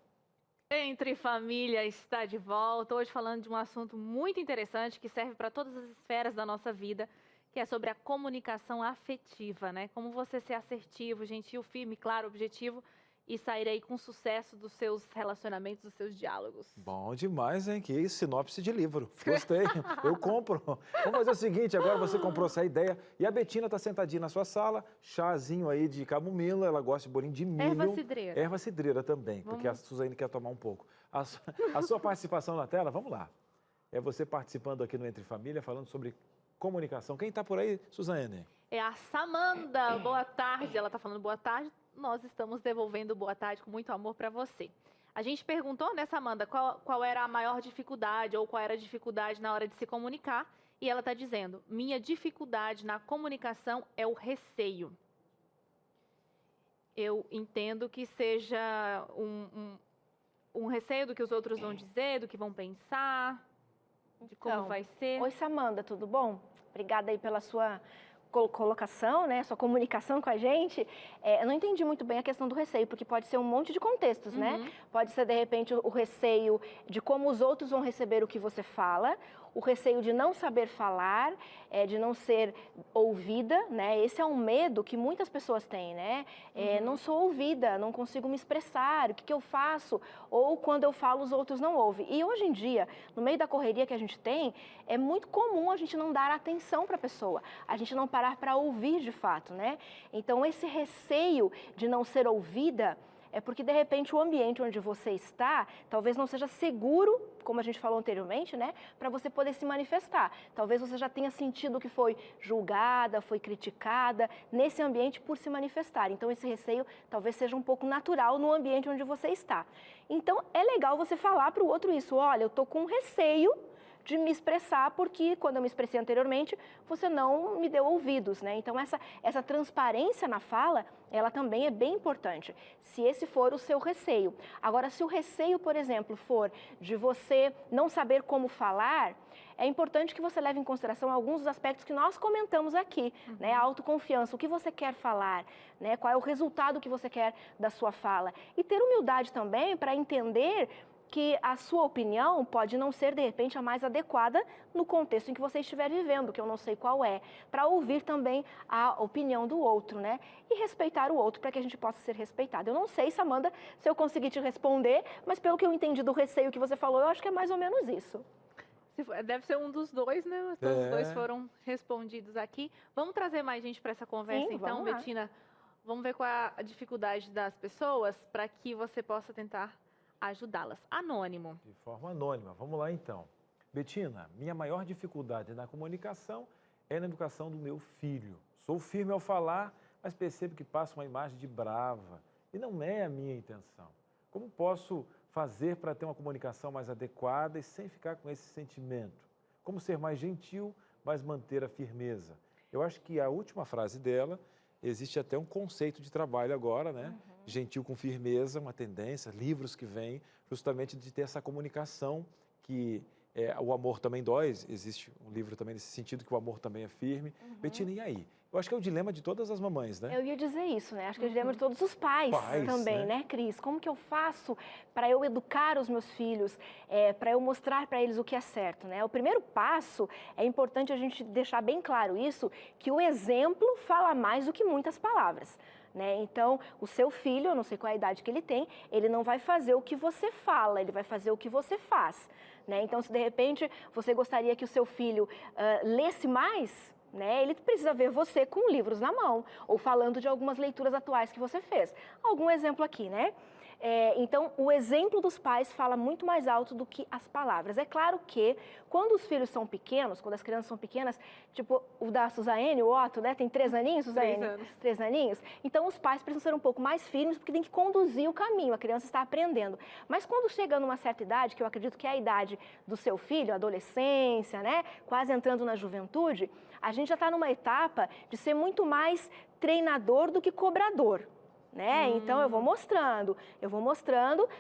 Entre Família está de volta, hoje falando de um assunto muito interessante que serve para todas as esferas da nossa vida, que é sobre a comunicação afetiva, né? Como você ser assertivo, gentil, firme, claro, objetivo e sair aí com sucesso dos seus relacionamentos, dos seus diálogos. Bom demais, hein? Que sinopse de livro. Gostei, eu compro. Vamos fazer o seguinte, agora você comprou essa ideia e a Bettina está sentadinha na sua sala, chazinho aí de camomila, ela gosta de bolinho de milho. Erva cidreira. Erva cidreira também, porque a Suzane quer tomar um pouco. A sua participação na tela, vamos lá. É você participando aqui no Entre Família, falando sobre comunicação. Quem está por aí, Suzane? É a Samanda, boa tarde. Ela está falando boa tarde. Nós estamos devolvendo boa tarde com muito amor para você. A gente perguntou, né, Samanda, qual era a maior dificuldade ou qual era a dificuldade na hora de se comunicar. E ela está dizendo, minha dificuldade na comunicação é o receio. Eu entendo que seja um receio do que os outros vão dizer, do que vão pensar, de como vai ser. Oi, Samanda, tudo bom? Obrigada aí pela sua colocação, né, sua comunicação com a gente. Eu não entendi muito bem a questão do receio, porque pode ser um monte de contextos, né? Pode ser, de repente, o receio de como os outros vão receber o que você fala, o receio de não saber falar, de não ser ouvida, né? Esse é um medo que muitas pessoas têm, né? Não sou ouvida, não consigo me expressar, o que eu faço? Ou quando eu falo, os outros não ouvem. E hoje em dia, no meio da correria que a gente tem, é muito comum a gente não dar atenção para a pessoa, a gente não parar para ouvir de fato, né? Então, esse receio de não ser ouvida é porque, de repente, o ambiente onde você está talvez não seja seguro, como a gente falou anteriormente, né, para você poder se manifestar. Talvez você já tenha sentido que foi julgada, foi criticada nesse ambiente por se manifestar. Então, esse receio talvez seja um pouco natural no ambiente onde você está. Então, é legal você falar para o outro isso. Olha, eu estou com receio de me expressar, porque quando eu me expressei anteriormente, você não me deu ouvidos, né? Então, essa transparência na fala, ela também é bem importante, se esse for o seu receio. Agora, se o receio, por exemplo, for de você não saber como falar, é importante que você leve em consideração alguns dos aspectos que nós comentamos aqui, né? A autoconfiança, o que você quer falar, né? Qual é o resultado que você quer da sua fala. E ter humildade também para entender que a sua opinião pode não ser, de repente, a mais adequada no contexto em que você estiver vivendo, que eu não sei qual é, para ouvir também a opinião do outro, né? E respeitar o outro para que a gente possa ser respeitado. Eu não sei, Samanda, se eu conseguir te responder, mas pelo que eu entendi do receio que você falou, eu acho que é mais ou menos isso. Deve ser um dos dois, né? Os dois foram respondidos aqui. Vamos trazer mais gente para essa conversa, então, Betina? Vamos ver qual é a dificuldade das pessoas para que você possa tentar ajudá-las. Anônimo. De forma anônima. Vamos lá, então. Betina, minha maior dificuldade na comunicação é na educação do meu filho. Sou firme ao falar, mas percebo que passo uma imagem de brava. E não é a minha intenção. Como posso fazer para ter uma comunicação mais adequada e sem ficar com esse sentimento? Como ser mais gentil, mas manter a firmeza? Eu acho que a última frase dela, existe até um conceito de trabalho agora, né? Gentil com firmeza, uma tendência, livros que vêm justamente de ter essa comunicação que o amor também dói, existe um livro também nesse sentido que o amor também é firme. Betina, e aí? Eu acho que é o dilema de todas as mamães, né? Eu ia dizer isso, né? Acho que é o dilema de todos os pais também, né, Cris? Como que eu faço para eu educar os meus filhos, para eu mostrar para eles o que é certo, né? O primeiro passo, é importante a gente deixar bem claro isso, que o exemplo fala mais do que muitas palavras. Né? Então, o seu filho, eu não sei qual é a idade que ele tem, ele não vai fazer o que você fala, ele vai fazer o que você faz. Né? Então, se de repente você gostaria que o seu filho lesse mais, né? Ele precisa ver você com livros na mão, ou falando de algumas leituras atuais que você fez. Algum exemplo aqui, né? Então, o exemplo dos pais fala muito mais alto do que as palavras. É claro que, quando os filhos são pequenos, quando as crianças são pequenas, tipo o da Suzane, o Otto, né? Tem 3 aninhos, Suzane? 3 anos. 3 aninhos. Então, os pais precisam ser um pouco mais firmes, porque tem que conduzir o caminho, a criança está aprendendo. Mas quando chega numa certa idade, que eu acredito que é a idade do seu filho, adolescência, né? Quase entrando na juventude, a gente já está numa etapa de ser muito mais treinador do que cobrador. Né? Então, eu vou mostrando,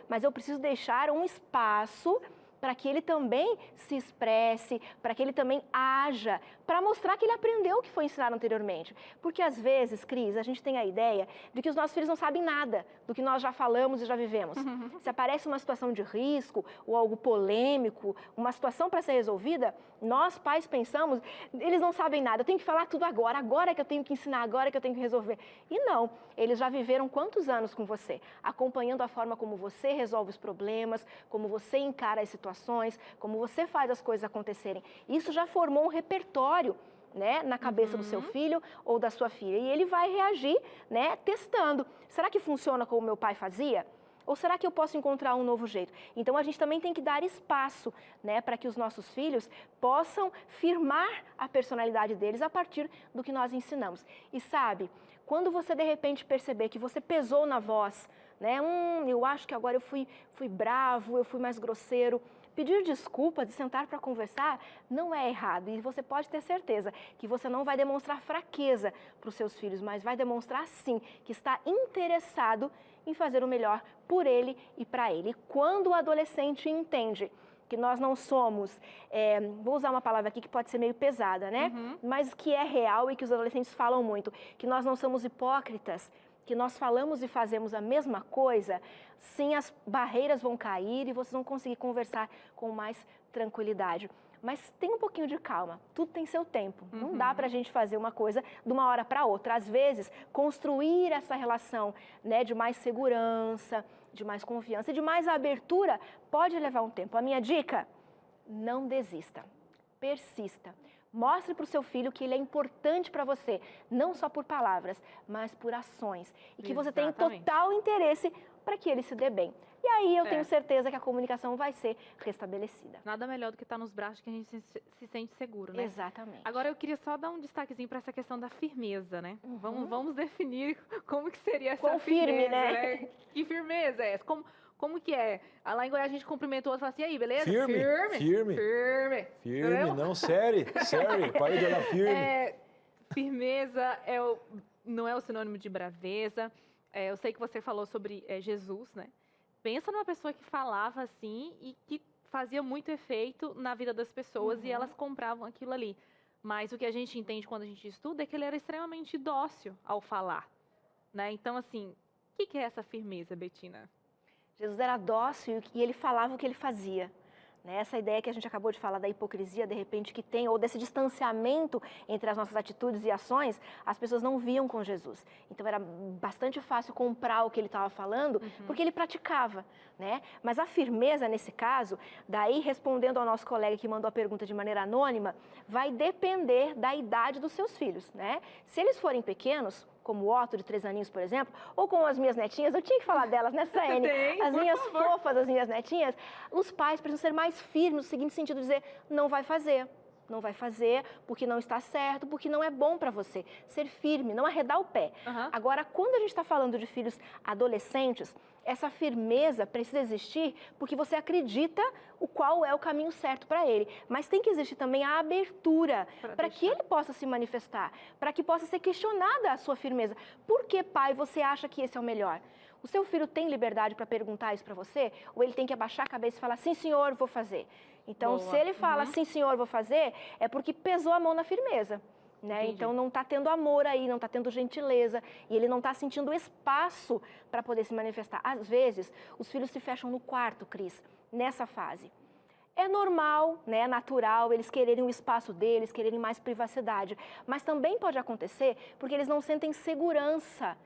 mas eu preciso deixar um espaço para que ele também se expresse, para que ele também haja, para mostrar que ele aprendeu o que foi ensinado anteriormente. Porque, às vezes, Cris, a gente tem a ideia de que os nossos filhos não sabem nada do que nós já falamos e já vivemos. Se aparece uma situação de risco ou algo polêmico, uma situação para ser resolvida, nós, pais, pensamos, eles não sabem nada, eu tenho que falar tudo agora, agora que eu tenho que ensinar, agora que eu tenho que resolver. E não, eles já viveram quantos anos com você, acompanhando a forma como você resolve os problemas, como você encara as situações, como você faz as coisas acontecerem. Isso já formou um repertório, né, na cabeça do seu filho ou da sua filha. E ele vai reagir, né, testando. Será que funciona como meu pai fazia? Ou será que eu posso encontrar um novo jeito? Então, a gente também tem que dar espaço, né, para que os nossos filhos possam firmar a personalidade deles a partir do que nós ensinamos. E sabe, quando você de repente perceber que você pesou na voz, né, eu acho que agora eu fui bravo, eu fui mais grosseiro, pedir desculpas e sentar para conversar não é errado. E você pode ter certeza que você não vai demonstrar fraqueza para os seus filhos, mas vai demonstrar sim que está interessado em fazer o melhor por ele e para ele. E quando o adolescente entende que nós não somos, vou usar uma palavra aqui que pode ser meio pesada, né? Mas que é real e que os adolescentes falam muito, que nós não somos hipócritas, que nós falamos e fazemos a mesma coisa, sim, as barreiras vão cair e vocês vão conseguir conversar com mais tranquilidade. Mas tem um pouquinho de calma, tudo tem seu tempo. Não dá para a gente fazer uma coisa de uma hora para outra. Às vezes, construir essa relação, né, de mais segurança, de mais confiança e de mais abertura pode levar um tempo. A minha dica, não desista, persista. Mostre para o seu filho que ele é importante para você, não só por palavras, mas por ações. E que você tem total interesse para que ele se dê bem. E aí eu tenho certeza que a comunicação vai ser restabelecida. Nada melhor do que estar nos braços que a gente se sente seguro, né? Exatamente. Agora eu queria só dar um destaquezinho para essa questão da firmeza, né? Vamos definir como que seria essa Quão firme, firmeza, né? Que firmeza é essa? Como que é? Lá em Goiás a gente cumprimenta o outro e fala assim, e aí, beleza? Firme, não, sério, pai de olhar firme. Firmeza não é o sinônimo de braveza. Eu sei que você falou sobre Jesus, né? Pensa numa pessoa que falava assim e que fazia muito efeito na vida das pessoas e elas compravam aquilo ali. Mas o que a gente entende quando a gente estuda é que ele era extremamente dócil ao falar, né? Então, assim, o que é essa firmeza, Betina? Jesus era dócil e ele falava o que ele fazia. Essa ideia que a gente acabou de falar da hipocrisia, de repente, que tem, ou desse distanciamento entre as nossas atitudes e ações, as pessoas não viam com Jesus. Então, era bastante fácil comprar o que ele estava falando, porque ele praticava, né? Mas a firmeza, nesse caso, daí, respondendo ao nosso colega que mandou a pergunta de maneira anônima, vai depender da idade dos seus filhos, né? Se eles forem pequenos, como o Otto, de 3 aninhos, por exemplo, ou com as minhas netinhas, eu tinha que falar delas, né, Saene? As minhas fofas, as minhas netinhas, os pais precisam ser mais firmes, no seguinte sentido, dizer, não vai fazer. Não vai fazer porque não está certo, porque não é bom para você. Ser firme, não arredar o pé. Agora, quando a gente está falando de filhos adolescentes, essa firmeza precisa existir porque você acredita qual é o caminho certo para ele. Mas tem que existir também a abertura para que ele possa se manifestar, para que possa ser questionada a sua firmeza. Por que, pai, você acha que esse é o melhor? O seu filho tem liberdade para perguntar isso para você? Ou ele tem que abaixar a cabeça e falar, sim, senhor, vou fazer? Então, se ele fala, sim, senhor, vou fazer, é porque pesou a mão na firmeza. Né? Então, não está tendo amor aí, não está tendo gentileza, e ele não está sentindo espaço para poder se manifestar. Às vezes, os filhos se fecham no quarto, Cris, nessa fase. É normal, né, é natural eles quererem o espaço deles, quererem mais privacidade, mas também pode acontecer porque eles não sentem segurança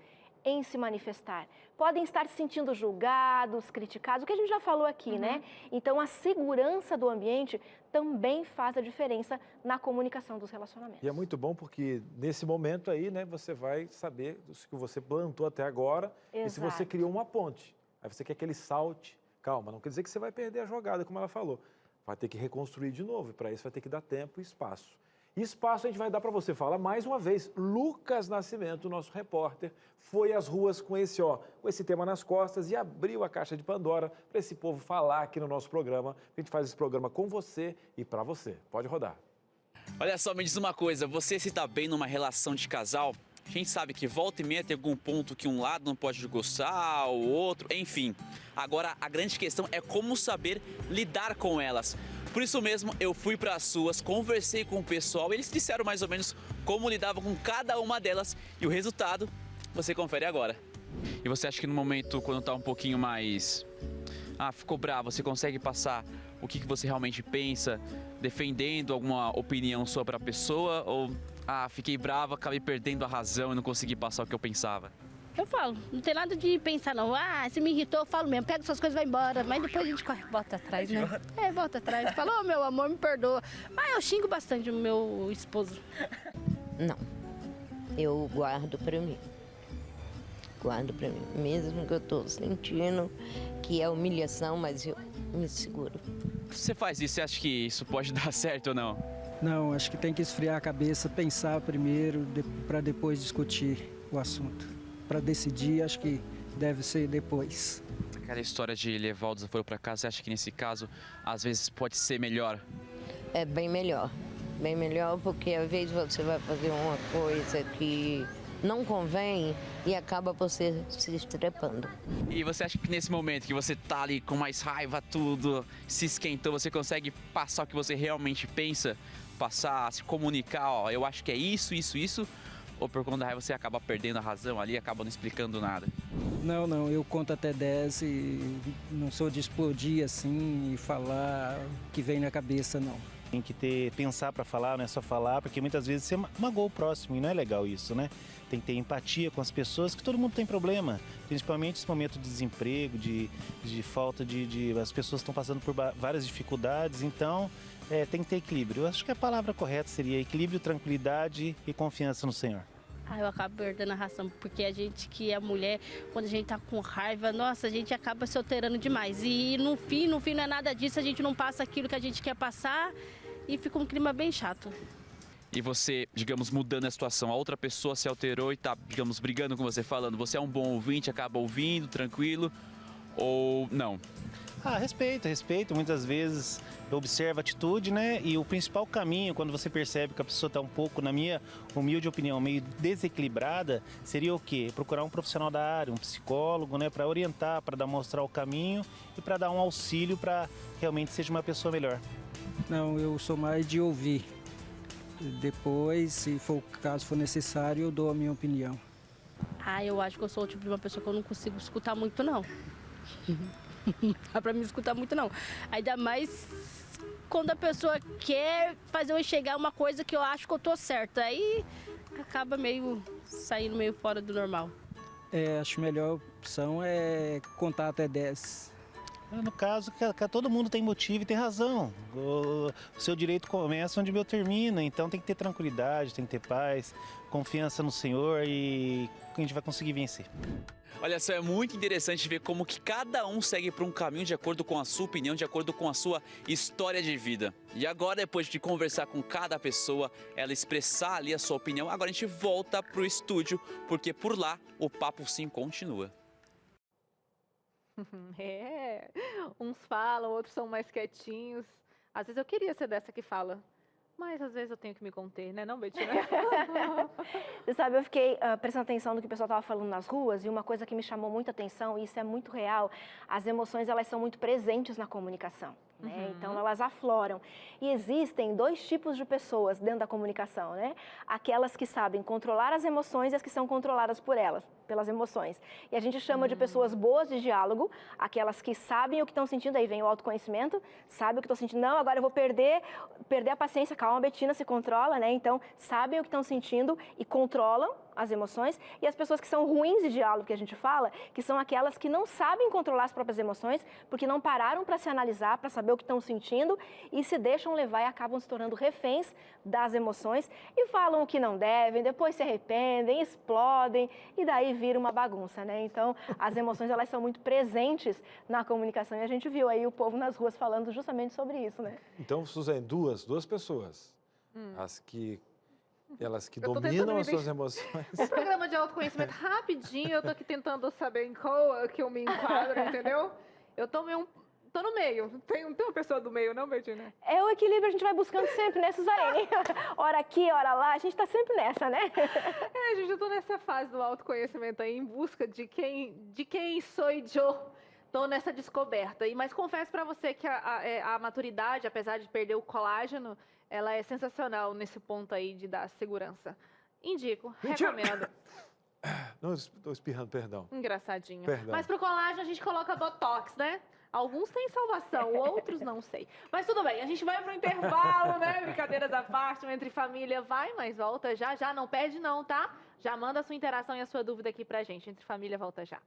em se manifestar. Podem estar se sentindo julgados, criticados, o que a gente já falou aqui, né? Então, a segurança do ambiente também faz a diferença na comunicação dos relacionamentos. E é muito bom porque, nesse momento aí, né, você vai saber o que você plantou até agora. Exato. E se você criou uma ponte. Aí você quer que ele salte. Calma, não quer dizer que você vai perder a jogada, como ela falou. Vai ter que reconstruir de novo. E para isso vai ter que dar tempo e espaço. E espaço a gente vai dar para você falar mais uma vez. Lucas Nascimento, nosso repórter, foi às ruas com esse tema nas costas e abriu a caixa de Pandora para esse povo falar aqui no nosso programa. A gente faz esse programa com você e para você. Pode rodar. Olha só, me diz uma coisa, você se está bem numa relação de casal? A gente sabe que volta e meia tem algum ponto que um lado não pode gostar, o outro, enfim. Agora, a grande questão é como saber lidar com elas. Por isso mesmo, eu fui para as ruas, conversei com o pessoal, eles disseram mais ou menos como lidavam com cada uma delas e o resultado você confere agora. E você acha que no momento, quando tá um pouquinho mais... ficou bravo, você consegue passar o que você realmente pensa, defendendo alguma opinião sobre a pessoa? Ou, fiquei brava, acabei perdendo a razão e não consegui passar o que eu pensava? Eu falo, não tem nada de pensar não. Se me irritou, eu falo mesmo, pega suas coisas e vai embora. Mas depois a gente corre, volta atrás, né? Volta atrás. Fala, meu amor, me perdoa. Mas eu xingo bastante o meu esposo. Não, eu guardo pra mim. Guardo pra mim. Mesmo que eu tô sentindo que é humilhação, mas eu me seguro. Você faz isso, você acha que isso pode dar certo ou não? Não, acho que tem que esfriar a cabeça, pensar primeiro, para depois discutir o assunto. Para decidir, acho que deve ser depois. Aquela história de levar o desaforo para casa, você acha que nesse caso, às vezes, pode ser melhor? É bem melhor. Bem melhor porque às vezes você vai fazer uma coisa que não convém e acaba você se estrepando. E você acha que nesse momento que você tá ali com mais raiva, tudo se esquentou, você consegue passar o que você realmente pensa? Passar, se comunicar, eu acho que é isso, ou por conta da raiva você acaba perdendo a razão ali, acaba não explicando nada? Não, eu conto até 10 e não sou de explodir assim e falar o que vem na cabeça, não. Tem que pensar para falar, não é só falar, porque muitas vezes você magoa o próximo e não é legal isso, né? Tem que ter empatia com as pessoas, que todo mundo tem problema, principalmente nesse momento de desemprego, de falta as pessoas estão passando por várias dificuldades, então tem que ter equilíbrio. Eu acho que a palavra correta seria equilíbrio, tranquilidade e confiança no Senhor. Eu acabo perdendo a razão, porque a gente que é mulher, quando a gente tá com raiva, nossa, a gente acaba se alterando demais. E no fim não é nada disso, a gente não passa aquilo que a gente quer passar e fica um clima bem chato. E você, digamos, mudando a situação, a outra pessoa se alterou e tá, digamos, brigando com você, falando, você é um bom ouvinte, acaba ouvindo, tranquilo, ou não? Respeito. Muitas vezes observa a atitude, né? E o principal caminho, quando você percebe que a pessoa está um pouco, na minha humilde opinião, meio desequilibrada, seria o quê? Procurar um profissional da área, um psicólogo, né? Para orientar, para mostrar o caminho e para dar um auxílio para realmente seja uma pessoa melhor. Não, eu sou mais de ouvir. Depois, se for caso for necessário, eu dou a minha opinião. Eu acho que eu sou o tipo de uma pessoa que eu não consigo escutar muito, não. Não dá pra me escutar muito, não. Ainda mais quando a pessoa quer fazer eu enxergar uma coisa que eu acho que eu tô certa. Aí acaba saindo meio fora do normal. Acho que a melhor opção é contar até 10. No caso, todo mundo tem motivo e tem razão. O seu direito começa onde o meu termina, então tem que ter tranquilidade, tem que ter paz, confiança no Senhor e a gente vai conseguir vencer. Olha só, é muito interessante ver como que cada um segue por um caminho de acordo com a sua opinião, de acordo com a sua história de vida. E agora, depois de conversar com cada pessoa, ela expressar ali a sua opinião, agora a gente volta pro estúdio, porque por lá o papo sim continua. Uns falam, outros são mais quietinhos. Às vezes eu queria ser dessa que fala, mas às vezes eu tenho que me conter, né, não, Betina? Você sabe, eu fiquei prestando atenção no que o pessoal estava falando nas ruas, e uma coisa que me chamou muita atenção, e isso é muito real, as emoções, elas são muito presentes na comunicação. Né? Então, elas afloram. E existem dois tipos de pessoas dentro da comunicação, né? Aquelas que sabem controlar as emoções e as que são controladas por elas, pelas emoções. E a gente chama de pessoas boas de diálogo, aquelas que sabem o que estão sentindo, aí vem o autoconhecimento, sabe o que estou sentindo, não, agora eu vou perder a paciência, calma, Betina, se controla, né? Então, sabem o que estão sentindo e controlam as emoções, e as pessoas que são ruins de diálogo, que a gente fala, que são aquelas que não sabem controlar as próprias emoções, porque não pararam para se analisar, para saber o que estão sentindo, e se deixam levar e acabam se tornando reféns das emoções, e falam o que não devem, depois se arrependem, explodem, e daí vira uma bagunça, né? Então, as emoções, elas são muito presentes na comunicação, e a gente viu aí o povo nas ruas falando justamente sobre isso, né? Então, Suzane, duas pessoas, elas que Eu tô dominam as tentando suas emoções. Um programa de autoconhecimento rapidinho, eu tô aqui tentando saber em qual que eu me enquadro, entendeu? Eu tô no meio. Tem uma pessoa do meio, não, Betina? É o equilíbrio, a gente vai buscando sempre, né, Suzane? Hora aqui, hora lá, a gente tá sempre nessa, né? Gente, eu tô nessa fase do autoconhecimento aí, em busca de quem sou eu. Tô nessa descoberta. Mas confesso pra você que a maturidade, apesar de perder o colágeno, ela é sensacional nesse ponto aí de dar segurança. Indico, recomendo. Não, estou espirrando, perdão. Engraçadinho. Perdão. Mas pro colágeno a gente coloca botox, né? Alguns têm salvação, outros não sei. Mas tudo bem, a gente vai pro intervalo, né? Brincadeiras à parte, Entre Família vai, mas volta já. Não perde não, tá? Já manda a sua interação e a sua dúvida aqui pra gente. Entre Família volta já.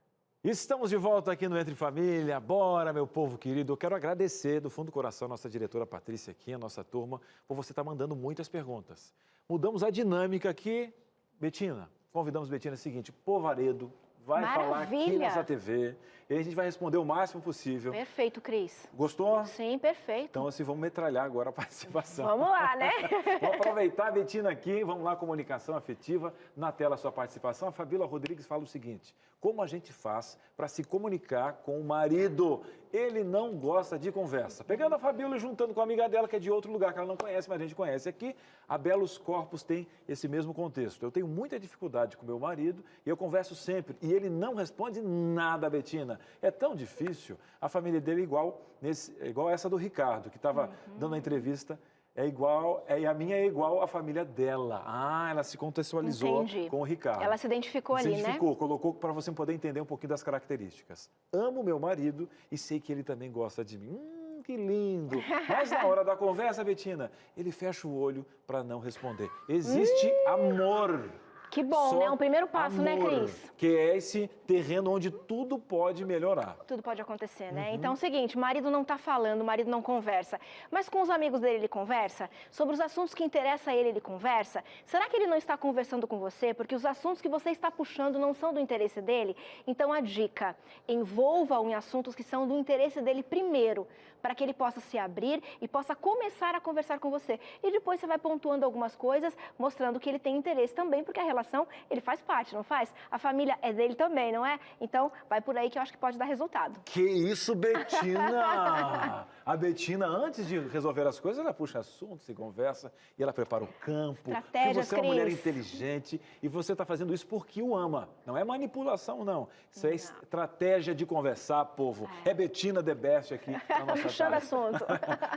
Estamos de volta aqui no Entre Família. Bora, meu povo querido. Eu quero agradecer do fundo do coração a nossa diretora Patrícia aqui, a nossa turma, por você estar mandando muitas perguntas. Mudamos a dinâmica aqui. Betina, convidamos Betina o seguinte, Povaredo vai falar aqui nessa TV e a gente vai responder o máximo possível. Perfeito, Cris. Gostou? Sim, perfeito. Então, assim, vamos metralhar agora a participação. Vamos lá, né? Vamos aproveitar a Betina aqui, vamos lá, comunicação afetiva, na tela a sua participação. A Fabíola Rodrigues fala o seguinte, como a gente faz para se comunicar com o marido? Ele não gosta de conversa. Pegando a Fabíola e juntando com a amiga dela, que é de outro lugar, que ela não conhece, mas a gente conhece aqui, a Belos Corpos tem esse mesmo contexto. Eu tenho muita dificuldade com meu marido e eu converso sempre, e ele não responde nada, Betina. É tão difícil. A família dele é igual essa do Ricardo, que estava dando a entrevista. E a minha é igual à família dela. Ela se contextualizou com o Ricardo. Ela se identificou ali, né? Colocou para você poder entender um pouquinho das características. Amo meu marido e sei que ele também gosta de mim. Que lindo! Mas na hora da conversa, Betina, ele fecha o olho para não responder. Existe amor. Que bom, né? Um primeiro passo, amor, né, Cris? Que é esse terreno onde tudo pode melhorar. Tudo pode acontecer, né? Então é o seguinte, o marido não tá falando, o marido não conversa, mas com os amigos dele ele conversa? Sobre os assuntos que interessam a ele conversa? Será que ele não está conversando com você porque os assuntos que você está puxando não são do interesse dele? Então a dica, envolva-o em assuntos que são do interesse dele primeiro, para que ele possa se abrir e possa começar a conversar com você. E depois você vai pontuando algumas coisas, mostrando que ele tem interesse também, porque a relação relação, ele faz parte, não faz? A família é dele também, não é? Então, vai por aí que eu acho que pode dar resultado. Que isso, Betina! A Betina, antes de resolver as coisas, ela puxa assunto, se conversa e ela prepara o campo. Estratégias, você é uma mulher Cris. inteligente e você está fazendo isso porque o ama. Não é manipulação, não. Isso é estratégia de conversar, povo. É Betina the Best aqui na nossa Puxando casa. assunto.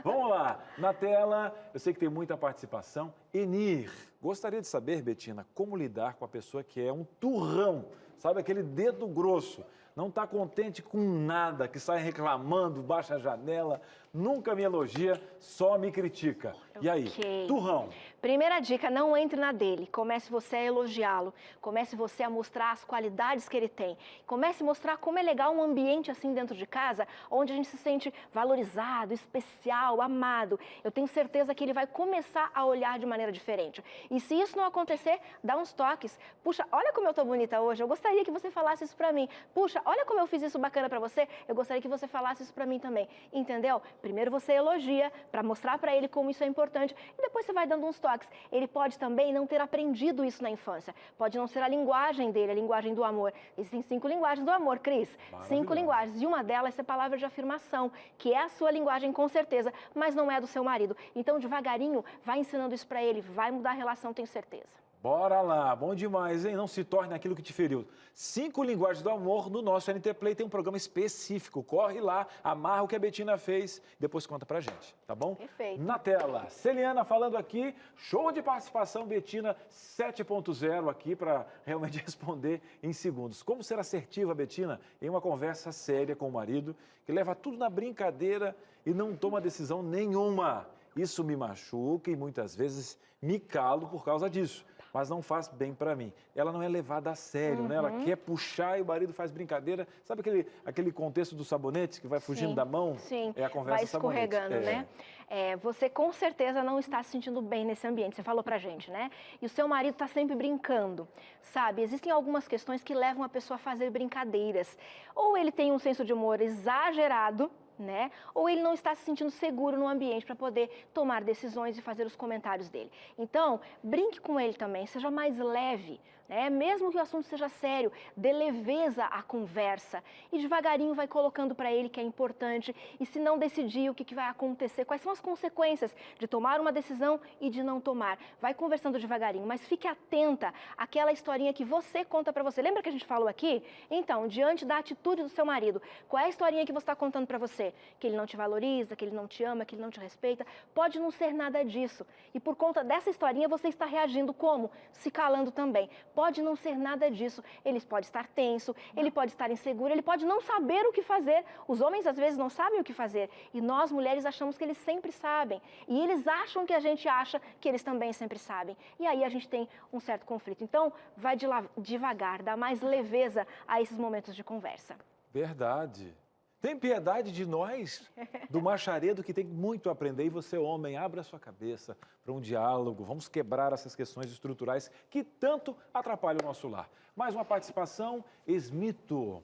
Vamos lá. Na tela, eu sei que tem muita participação. Enir, gostaria de saber, Betina, como lidar com a pessoa que é um turrão, sabe, aquele dedo grosso, não está contente com nada, que sai reclamando, baixa a janela, nunca me elogia, só me critica. E aí, turrão? Primeira dica, não entre na dele. Comece você a elogiá-lo. Comece você a mostrar as qualidades que ele tem. Comece a mostrar como é legal um ambiente assim dentro de casa, onde a gente se sente valorizado, especial, amado. Eu tenho certeza que ele vai começar a olhar de maneira diferente. E se isso não acontecer, dá uns toques. Puxa, olha como eu tô bonita hoje. Eu gostaria que você falasse isso pra mim. Puxa, olha como eu fiz isso bacana pra você. Eu gostaria que você falasse isso pra mim também. Entendeu? Primeiro você elogia para mostrar pra ele como isso é importante e depois você vai dando uns toques. Ele pode também não ter aprendido isso na infância. Pode não ser a linguagem dele, a linguagem do amor. Existem 5 linguagens do amor, Cris. 5 linguagens. E uma delas é a palavra de afirmação, que é a sua linguagem com certeza, mas não é do seu marido. Então, devagarinho, vai ensinando isso pra ele. Vai mudar a relação, tenho certeza. Bora lá, bom demais, hein? Não se torne aquilo que te feriu. 5 linguagens do amor no nosso NT Play tem um programa específico. Corre lá, amarra o que a Betina fez, depois conta pra gente, tá bom? Perfeito. Na tela, Celiana falando aqui, show de participação, Betina 7.0 aqui para realmente responder em segundos. Como ser assertiva, Betina, em uma conversa séria com o marido, que leva tudo na brincadeira e não toma decisão nenhuma. Isso me machuca e muitas vezes me calo por causa disso. Mas não faz bem para mim. Ela não é levada a sério, né? Ela quer puxar e o marido faz brincadeira. Sabe aquele contexto do sabonete que vai fugindo da mão? Sim, é a conversa vai escorregando, sabonete. né? Você com certeza não está se sentindo bem nesse ambiente, você falou pra gente, né? E o seu marido está sempre brincando, sabe? Existem algumas questões que levam a pessoa a fazer brincadeiras. Ou ele tem um senso de humor exagerado, né? Ou ele não está se sentindo seguro no ambiente para poder tomar decisões e fazer os comentários dele. Então, brinque com ele também, seja mais leve, né? Mesmo que o assunto seja sério, dê leveza à conversa e devagarinho vai colocando para ele que é importante e se não decidir o que vai acontecer, quais são as consequências de tomar uma decisão e de não tomar. Vai conversando devagarinho, mas fique atenta àquela historinha que você conta para você. Lembra que a gente falou aqui? Então, diante da atitude do seu marido, qual é a historinha que você está contando para você? Que ele não te valoriza, que ele não te ama, que ele não te respeita? Pode não ser nada disso. E por conta dessa historinha você está reagindo como? Se calando também. Pode não ser nada disso. Ele pode estar tenso, ele pode estar inseguro, ele pode não saber o que fazer. Os homens às vezes não sabem o que fazer e nós mulheres achamos que eles sempre sabem. E eles acham que a gente acha que eles também sempre sabem. E aí a gente tem um certo conflito. Então, vai devagar, dá mais leveza a esses momentos de conversa. Verdade. Tem piedade de nós, do macharedo, que tem muito a aprender. E você, homem, abra a sua cabeça para um diálogo. Vamos quebrar essas questões estruturais que tanto atrapalham o nosso lar. Mais uma participação, Esmito.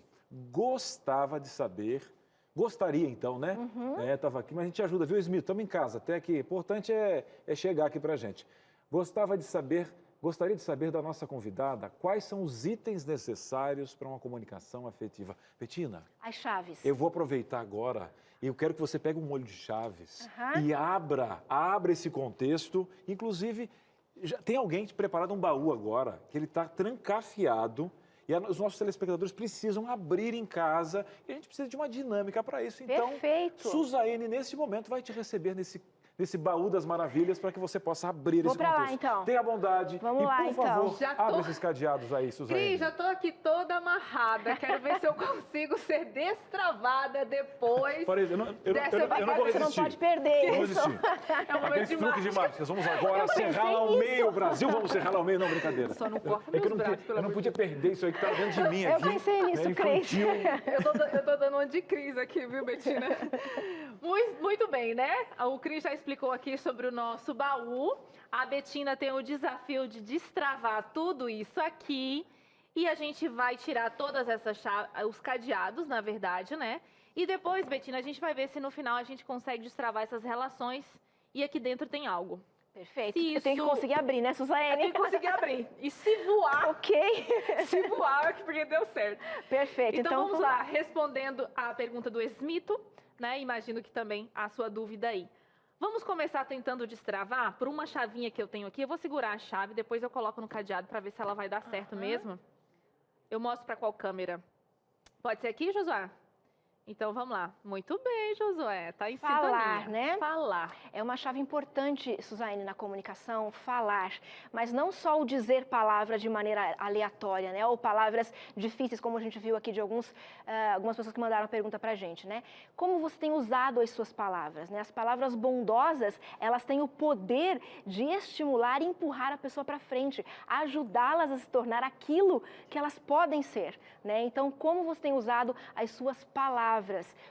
Gostaria então, né? Estava aqui, mas a gente ajuda, viu, Esmito? Estamos em casa, até aqui. O importante é chegar aqui para a gente. Gostaria de saber da nossa convidada quais são os itens necessários para uma comunicação afetiva. Betina, as chaves. Eu vou aproveitar agora e eu quero que você pegue um molho de chaves e abra esse contexto. Inclusive, já tem alguém preparado um baú agora, que ele está trancafiado e os nossos telespectadores precisam abrir em casa e a gente precisa de uma dinâmica para isso. Então, perfeito. Suzaine, nesse momento, vai te receber nesse baú das maravilhas para que você possa abrir esse contexto. Vou pra lá, então. Tenha bondade. Vamos lá, por favor, abre esses cadeados aí, Suzaine. Cris, já tô aqui toda amarrada. Quero ver se eu consigo ser destravada depois. Eu não vou resistir. Você não pode perder não isso. É um momento de truque de mágicas. Vamos agora serrar lá ao meio o Brasil. Vamos serrar lá ao meio, não, brincadeira. Só não corta meus braços, eu não podia perder isso aí que tá dentro de mim aqui. Eu pensei nisso, Cris. Eu tô dando uma de Cris aqui, viu, Betina? Muito bem, né? O Cris já explicou aqui sobre o nosso baú. A Betina tem o desafio de destravar tudo isso aqui. E a gente vai tirar todas essas chaves, os cadeados, na verdade, né? E depois, Betina, a gente vai ver se no final a gente consegue destravar essas relações e aqui dentro tem algo. Perfeito. Se Eu tenho que isso- conseguir abrir, né, Eu Suzane? tenho que conseguir abrir. E se voar, Ok. se voar, é porque deu certo. Perfeito. Então vamos lá, respondendo a pergunta do Esmito, né? Imagino que também a sua dúvida aí. Vamos começar tentando destravar por uma chavinha que eu tenho aqui. Eu vou segurar a chave, depois eu coloco no cadeado para ver se ela vai dar certo mesmo. Eu mostro para qual câmera? Pode ser aqui, Josué? Então vamos lá. Muito bem, Josué. Tá em Falar, sintonia. né? Falar. É uma chave importante, Suzane, na comunicação, falar. Mas não só o dizer palavras de maneira aleatória, né? Ou palavras difíceis, como a gente viu aqui de algumas pessoas que mandaram a pergunta pra gente, né? Como você tem usado as suas palavras, né? As palavras bondosas, elas têm o poder de estimular e empurrar a pessoa para frente, ajudá-las a se tornar aquilo que elas podem ser, né? Então, como você tem usado as suas palavras?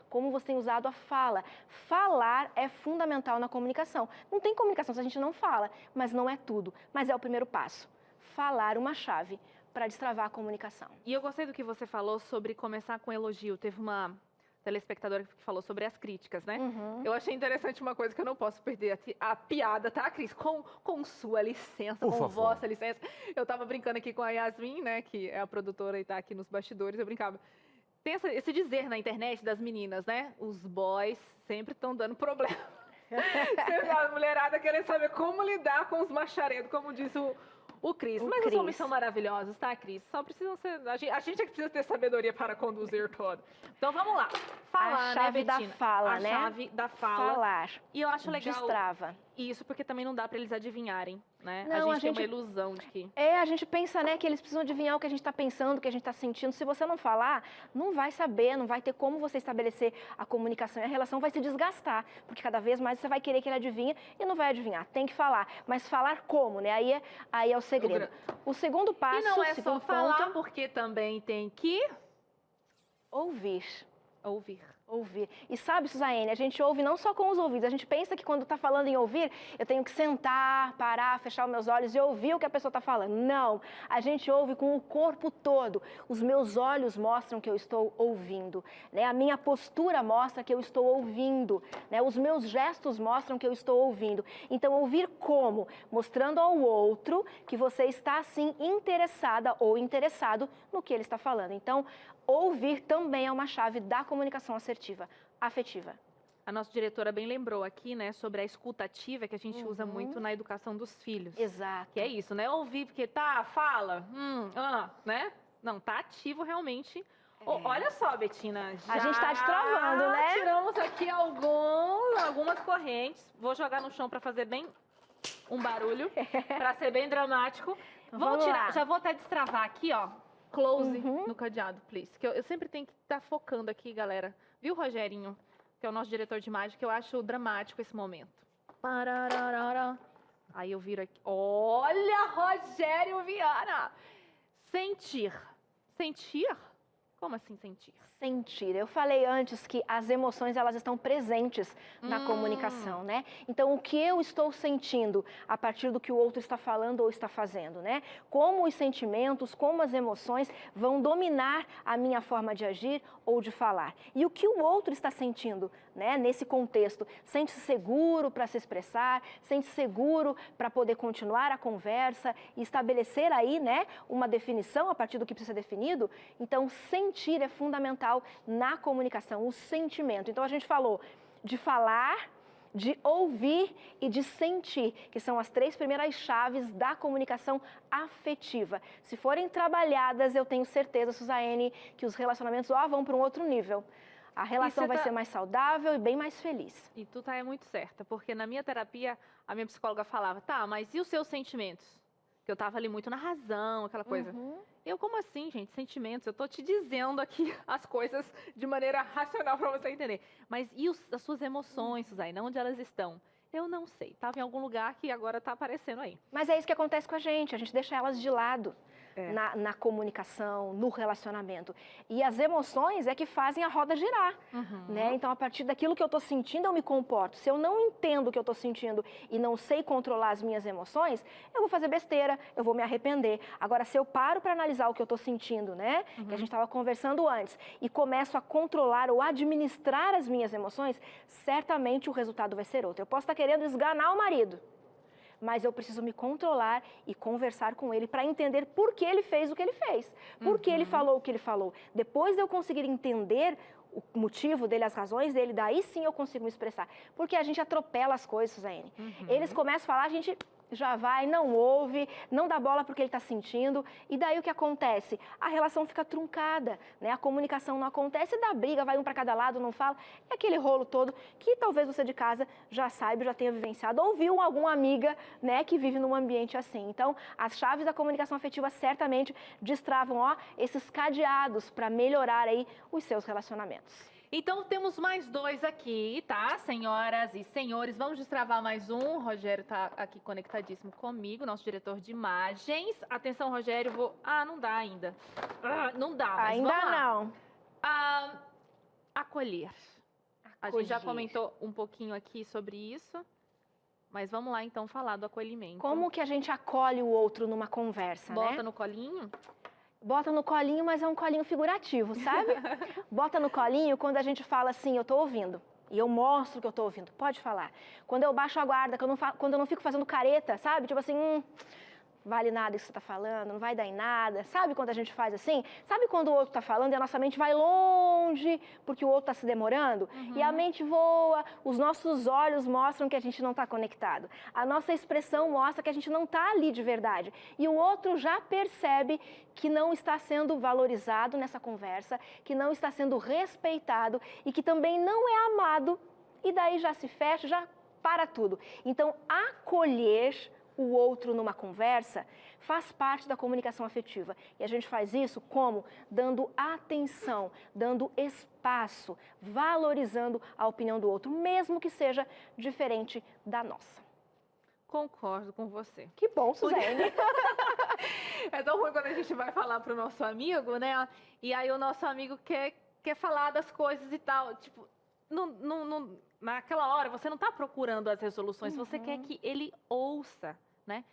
Como você tem usado a fala. Falar é fundamental na comunicação. Não tem comunicação se a gente não fala, mas não é tudo. Mas é o primeiro passo. Falar uma chave para destravar a comunicação. E eu gostei do que você falou sobre começar com elogio. Teve uma telespectadora que falou sobre as críticas, né? Eu achei interessante uma coisa que eu não posso perder a piada, tá, Cris? Com sua licença, Por com favor. vossa licença. Eu tava brincando aqui com a Yasmin, né, que é a produtora e tá aqui nos bastidores, eu brincava. Tem esse dizer na internet das meninas, né? Os boys sempre estão dando problema. Sempre a mulherada querendo saber como lidar com os macharedos, como disse o Cris. O Mas os Cris. homens são maravilhosos, tá, Cris? Só precisam ser... A gente é que precisa ter sabedoria para conduzir todo. Então vamos lá. Falar, A chave né, da Betina? fala, a né? chave da fala. Falar. E eu acho legal Destrava. isso, porque também não dá para eles adivinharem, né? Não, a gente tem uma ilusão de que... A gente pensa, né, que eles precisam adivinhar o que a gente está pensando, o que a gente está sentindo. Se você não falar, não vai saber, não vai ter como você estabelecer a comunicação e a relação vai se desgastar, porque cada vez mais você vai querer que ele adivinhe e não vai adivinhar. Tem que falar, mas falar como, né? Aí é o segredo. O segundo passo, E não é só segundo falar, ponto, porque também tem que ouvir. ouvir. Ouvir. E sabe, Suzane, a gente ouve não só com os ouvidos, a gente pensa que quando está falando em ouvir, eu tenho que sentar, parar, fechar os meus olhos e ouvir o que a pessoa está falando. Não, a gente ouve com o corpo todo. Os meus olhos mostram que eu estou ouvindo, né? A minha postura mostra que eu estou ouvindo, né? Os meus gestos mostram que eu estou ouvindo. Então, ouvir como? Mostrando ao outro que você está, assim, interessada ou interessado no que ele está falando. Então, ouvir também é uma chave da comunicação assertiva, afetiva. A nossa diretora bem lembrou aqui, né, sobre a escuta ativa que a gente usa muito na educação dos filhos. Exato. Que é isso, né? Ouvir porque fala, né? Não, tá ativo realmente. Olha só, Betina, A gente tá destravando, né? Tiramos aqui algumas correntes. Vou jogar no chão para fazer bem um barulho, para ser bem dramático. Vamos lá. Já vou até destravar aqui, ó. Close no cadeado, please. Que eu sempre tenho que estar focando aqui, galera. Viu, Rogerinho? Que é o nosso diretor de imagem, que eu acho dramático esse momento. Parararara. Aí eu viro aqui. Olha, Rogério Viana! Sentir. Sentir? Como assim sentir? Sentir. Eu falei antes que as emoções, elas estão presentes na comunicação, né? Então, o que eu estou sentindo a partir do que o outro está falando ou está fazendo, né? Como os sentimentos, como as emoções vão dominar a minha forma de agir ou de falar. E o que o outro está sentindo, né? Nesse contexto. Sente-se seguro para se expressar, sente-se seguro para poder continuar a conversa e estabelecer aí, né, uma definição a partir do que precisa ser definido. Então, sentir é fundamental na comunicação, o sentimento. Então, a gente falou de falar, de ouvir e de sentir, que são as 3 primeiras chaves da comunicação afetiva. Se forem trabalhadas, eu tenho certeza, Suzane, que os relacionamentos vão para um outro nível. A relação vai ser mais saudável e bem mais feliz. E tu tá muito certa, porque na minha terapia, a minha psicóloga falava, mas e os seus sentimentos? Que eu tava ali muito na razão, aquela coisa. Eu, como assim, gente? Sentimentos? Eu tô te dizendo aqui as coisas de maneira racional para você entender. Mas e as suas emoções, Suzane? Onde elas estão? Eu não sei. Tava em algum lugar que agora tá aparecendo aí. Mas é isso que acontece com a gente deixa elas de lado. Na comunicação, no relacionamento. E as emoções é que fazem a roda girar, né? Então, a partir daquilo que eu estou sentindo, eu me comporto. Se eu não entendo o que eu estou sentindo e não sei controlar as minhas emoções, eu vou fazer besteira, eu vou me arrepender. Agora, se eu paro para analisar o que eu estou sentindo, né? Que a gente estava conversando antes, e começo a controlar ou administrar as minhas emoções, certamente o resultado vai ser outro. Eu posso estar querendo esganar o marido, mas eu preciso me controlar e conversar com ele para entender por que ele fez o que ele fez, por que ele falou o que ele falou. Depois de eu conseguir entender o motivo dele, as razões dele, daí sim eu consigo me expressar. Porque a gente atropela as coisas, Suzane. Eles começam a falar, a gente já vai, não ouve, não dá bola porque ele está sentindo. E daí o que acontece? A relação fica truncada, né? A comunicação não acontece, dá briga, vai um para cada lado, não fala. É aquele rolo todo que talvez você de casa já saiba, já tenha vivenciado, ou viu alguma amiga, né, que vive num ambiente assim. Então, as chaves da comunicação afetiva certamente destravam, ó, esses cadeados para melhorar aí os seus relacionamentos. Então, temos mais 2 aqui, tá? Senhoras e senhores, vamos destravar mais um. O Rogério tá aqui conectadíssimo comigo, nosso diretor de imagens. Atenção, Rogério, vou... não dá ainda. Não dá, mas ainda vamos lá. não. Acolher. A gente já comentou um pouquinho aqui sobre isso, mas vamos lá, então, falar do acolhimento. Como que a gente acolhe o outro numa conversa, né? Bota no colinho? Bota no colinho, mas é um colinho figurativo, sabe? Bota no colinho quando a gente fala assim, eu tô ouvindo. E eu mostro que eu tô ouvindo. Pode falar. Quando eu baixo a guarda, quando eu não fico fazendo careta, sabe? Tipo assim, vale nada isso que você tá falando, não vai dar em nada. Sabe quando a gente faz assim? Sabe quando o outro tá falando e a nossa mente vai longe porque o outro tá se demorando? E a mente voa, os nossos olhos mostram que a gente não tá conectado. A nossa expressão mostra que a gente não tá ali de verdade. E o outro já percebe que não está sendo valorizado nessa conversa, que não está sendo respeitado e que também não é amado. E daí já se fecha, já para tudo. Então, acolher o outro numa conversa faz parte da comunicação afetiva. E a gente faz isso como? Dando atenção, dando espaço, valorizando a opinião do outro, mesmo que seja diferente da nossa. Concordo com você. Que bom, Suzane. É tão ruim quando a gente vai falar pro nosso amigo, né? E aí o nosso amigo quer falar das coisas e tal. Tipo, naquela hora você não está procurando as resoluções, você quer que ele ouça, né?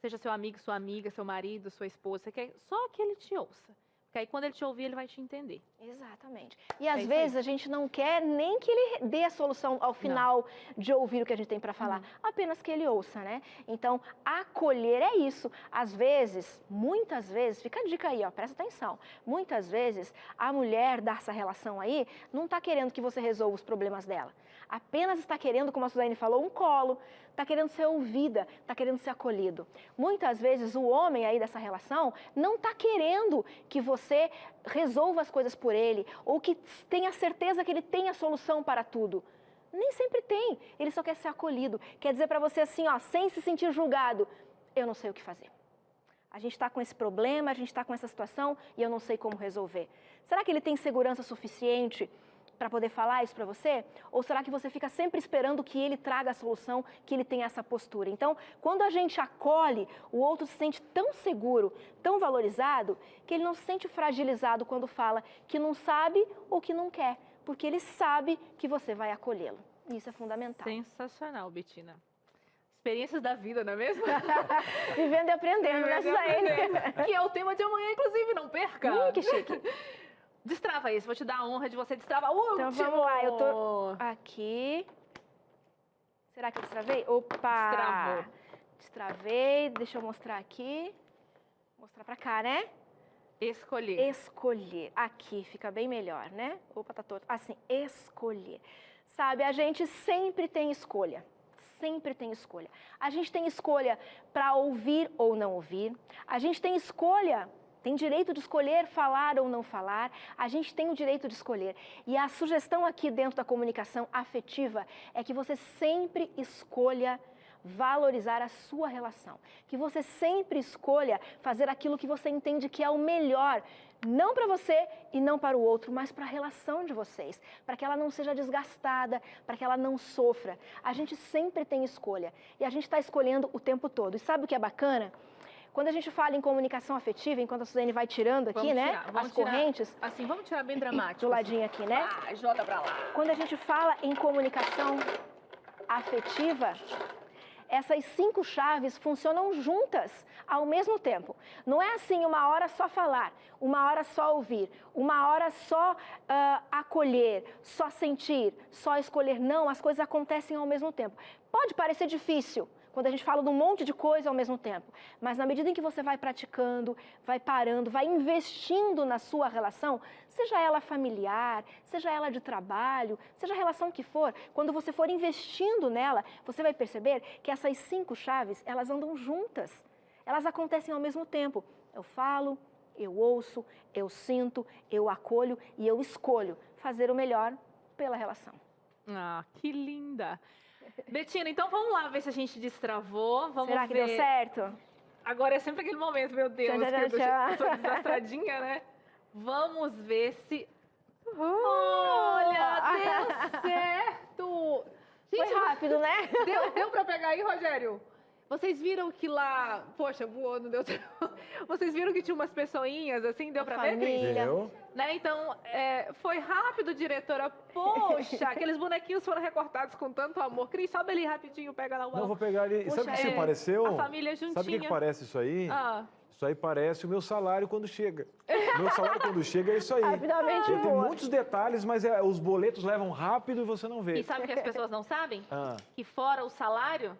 Seja seu amigo, sua amiga, seu marido, sua esposa, você quer só que ele te ouça. Porque aí quando ele te ouvir, ele vai te entender. Exatamente. E às vezes a gente não quer nem que ele dê a solução ao final de ouvir o que a gente tem para falar, apenas que ele ouça, né? Então, acolher é isso. Às vezes, muitas vezes, fica a dica aí, ó, presta atenção. Muitas vezes, a mulher dessa relação aí não está querendo que você resolva os problemas dela. Apenas está querendo, como a Suzane falou, um colo, está querendo ser ouvida, está querendo ser acolhido. Muitas vezes o homem aí dessa relação não está querendo que você resolva as coisas por ele, ou que tenha certeza que ele tem a solução para tudo. Nem sempre tem, ele só quer ser acolhido. Quer dizer para você assim, ó, sem se sentir julgado, eu não sei o que fazer. A gente está com esse problema, a gente está com essa situação e eu não sei como resolver. Será que ele tem segurança suficiente para poder falar isso para você? Ou será que você fica sempre esperando que ele traga a solução, que ele tenha essa postura? Então, quando a gente acolhe, o outro se sente tão seguro, tão valorizado, que ele não se sente fragilizado quando fala que não sabe ou que não quer, porque ele sabe que você vai acolhê-lo. Isso é fundamental. Sensacional, Bettina. Experiências da vida, não é mesmo? Vivendo e aprendendo, né, Suzane? Que é o tema de amanhã, inclusive, não perca. Que chique. Destrava isso, vou te dar a honra de você destravar o último. Então vamos lá, eu tô aqui. Será que eu destravei? Opa! Destravou. Destravei, deixa eu mostrar aqui. Mostrar pra cá, né? Escolher. Escolher. Aqui fica bem melhor, né? Opa, tá todo. Assim, escolher. Sabe, a gente sempre tem escolha. Sempre tem escolha. A gente tem escolha para ouvir ou não ouvir. A gente tem escolha. Tem direito de escolher falar ou não falar, a gente tem o direito de escolher. E a sugestão aqui dentro da comunicação afetiva é que você sempre escolha valorizar a sua relação. Que você sempre escolha fazer aquilo que você entende que é o melhor, não para você e não para o outro, mas para a relação de vocês, para que ela não seja desgastada, para que ela não sofra. A gente sempre tem escolha e a gente está escolhendo o tempo todo. E sabe o que é bacana? Quando a gente fala em comunicação afetiva, enquanto a Suzane vai tirando aqui, né, as correntes... Assim, vamos tirar bem dramático. Do ladinho aqui, né? Joga pra lá. Quando a gente fala em comunicação afetiva, essas 5 chaves funcionam juntas ao mesmo tempo. Não é assim, uma hora só falar, uma hora só ouvir, uma hora só acolher, só sentir, só escolher. Não, as coisas acontecem ao mesmo tempo. Pode parecer difícil quando a gente fala de um monte de coisa ao mesmo tempo. Mas na medida em que você vai praticando, vai parando, vai investindo na sua relação, seja ela familiar, seja ela de trabalho, seja a relação que for, quando você for investindo nela, você vai perceber que essas 5 chaves, elas andam juntas. Elas acontecem ao mesmo tempo. Eu falo, eu ouço, eu sinto, eu acolho e eu escolho fazer o melhor pela relação. Ah, que linda! Betina, então vamos lá ver se a gente destravou. Vamos Será que ver. deu certo? Agora é sempre aquele momento, meu Deus, que eu tô desastradinha, né? Vamos ver se... Olha, deu certo! Gente, foi rápido, né? Deu pra pegar aí, Rogério? Vocês viram que lá... Poxa, voou, não deu tempo. Vocês viram que tinha umas pessoinhas, assim, deu pra ver? Deu. Né? Então, foi rápido, diretora. Poxa, aqueles bonequinhos foram recortados com tanto amor. Cris, sobe ali rapidinho, pega lá o balão. Não, vou pegar ali. Poxa, Sabe o que se pareceu? A família juntinha. Sabe o que parece isso aí? Ah. Isso aí parece o meu salário quando chega. Meu salário quando chega é isso aí. Rapidamente Tem voa. muitos detalhes, mas os boletos levam rápido e você não vê. E sabe o que as pessoas não sabem? Ah. Que fora o salário,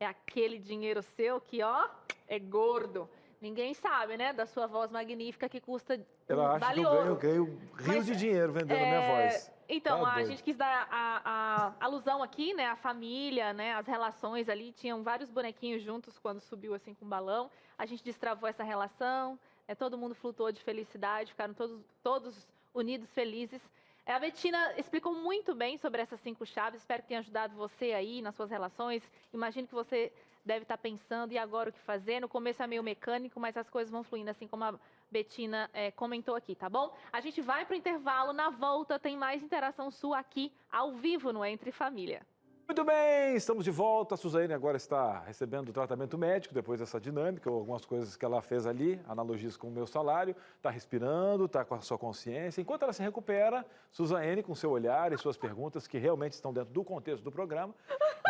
é aquele dinheiro seu que, ó, é gordo. Ninguém sabe, né? Da sua voz magnífica que custa Ela acha vale que eu ganho rios de dinheiro vendendo a minha voz. Então, Tá a doido. gente quis dar a alusão aqui, né? A família, né? As relações ali. Tinham vários bonequinhos juntos quando subiu assim com o balão. A gente destravou essa relação. Todo mundo flutuou de felicidade. Ficaram todos unidos, felizes. A Betina explicou muito bem sobre essas 5 chaves. Espero que tenha ajudado você aí nas suas relações. Imagino que você deve estar pensando, e agora o que fazer? No começo é meio mecânico, mas as coisas vão fluindo, assim como a Betina comentou aqui, tá bom? A gente vai para o intervalo, na volta tem mais interação sua aqui, ao vivo, no Entre Família. Muito bem, estamos de volta. A Suzane agora está recebendo o tratamento médico depois dessa dinâmica, algumas coisas que ela fez ali, analogias com o meu salário. Está respirando, está com a sua consciência. Enquanto ela se recupera, Suzane, com seu olhar e suas perguntas, que realmente estão dentro do contexto do programa,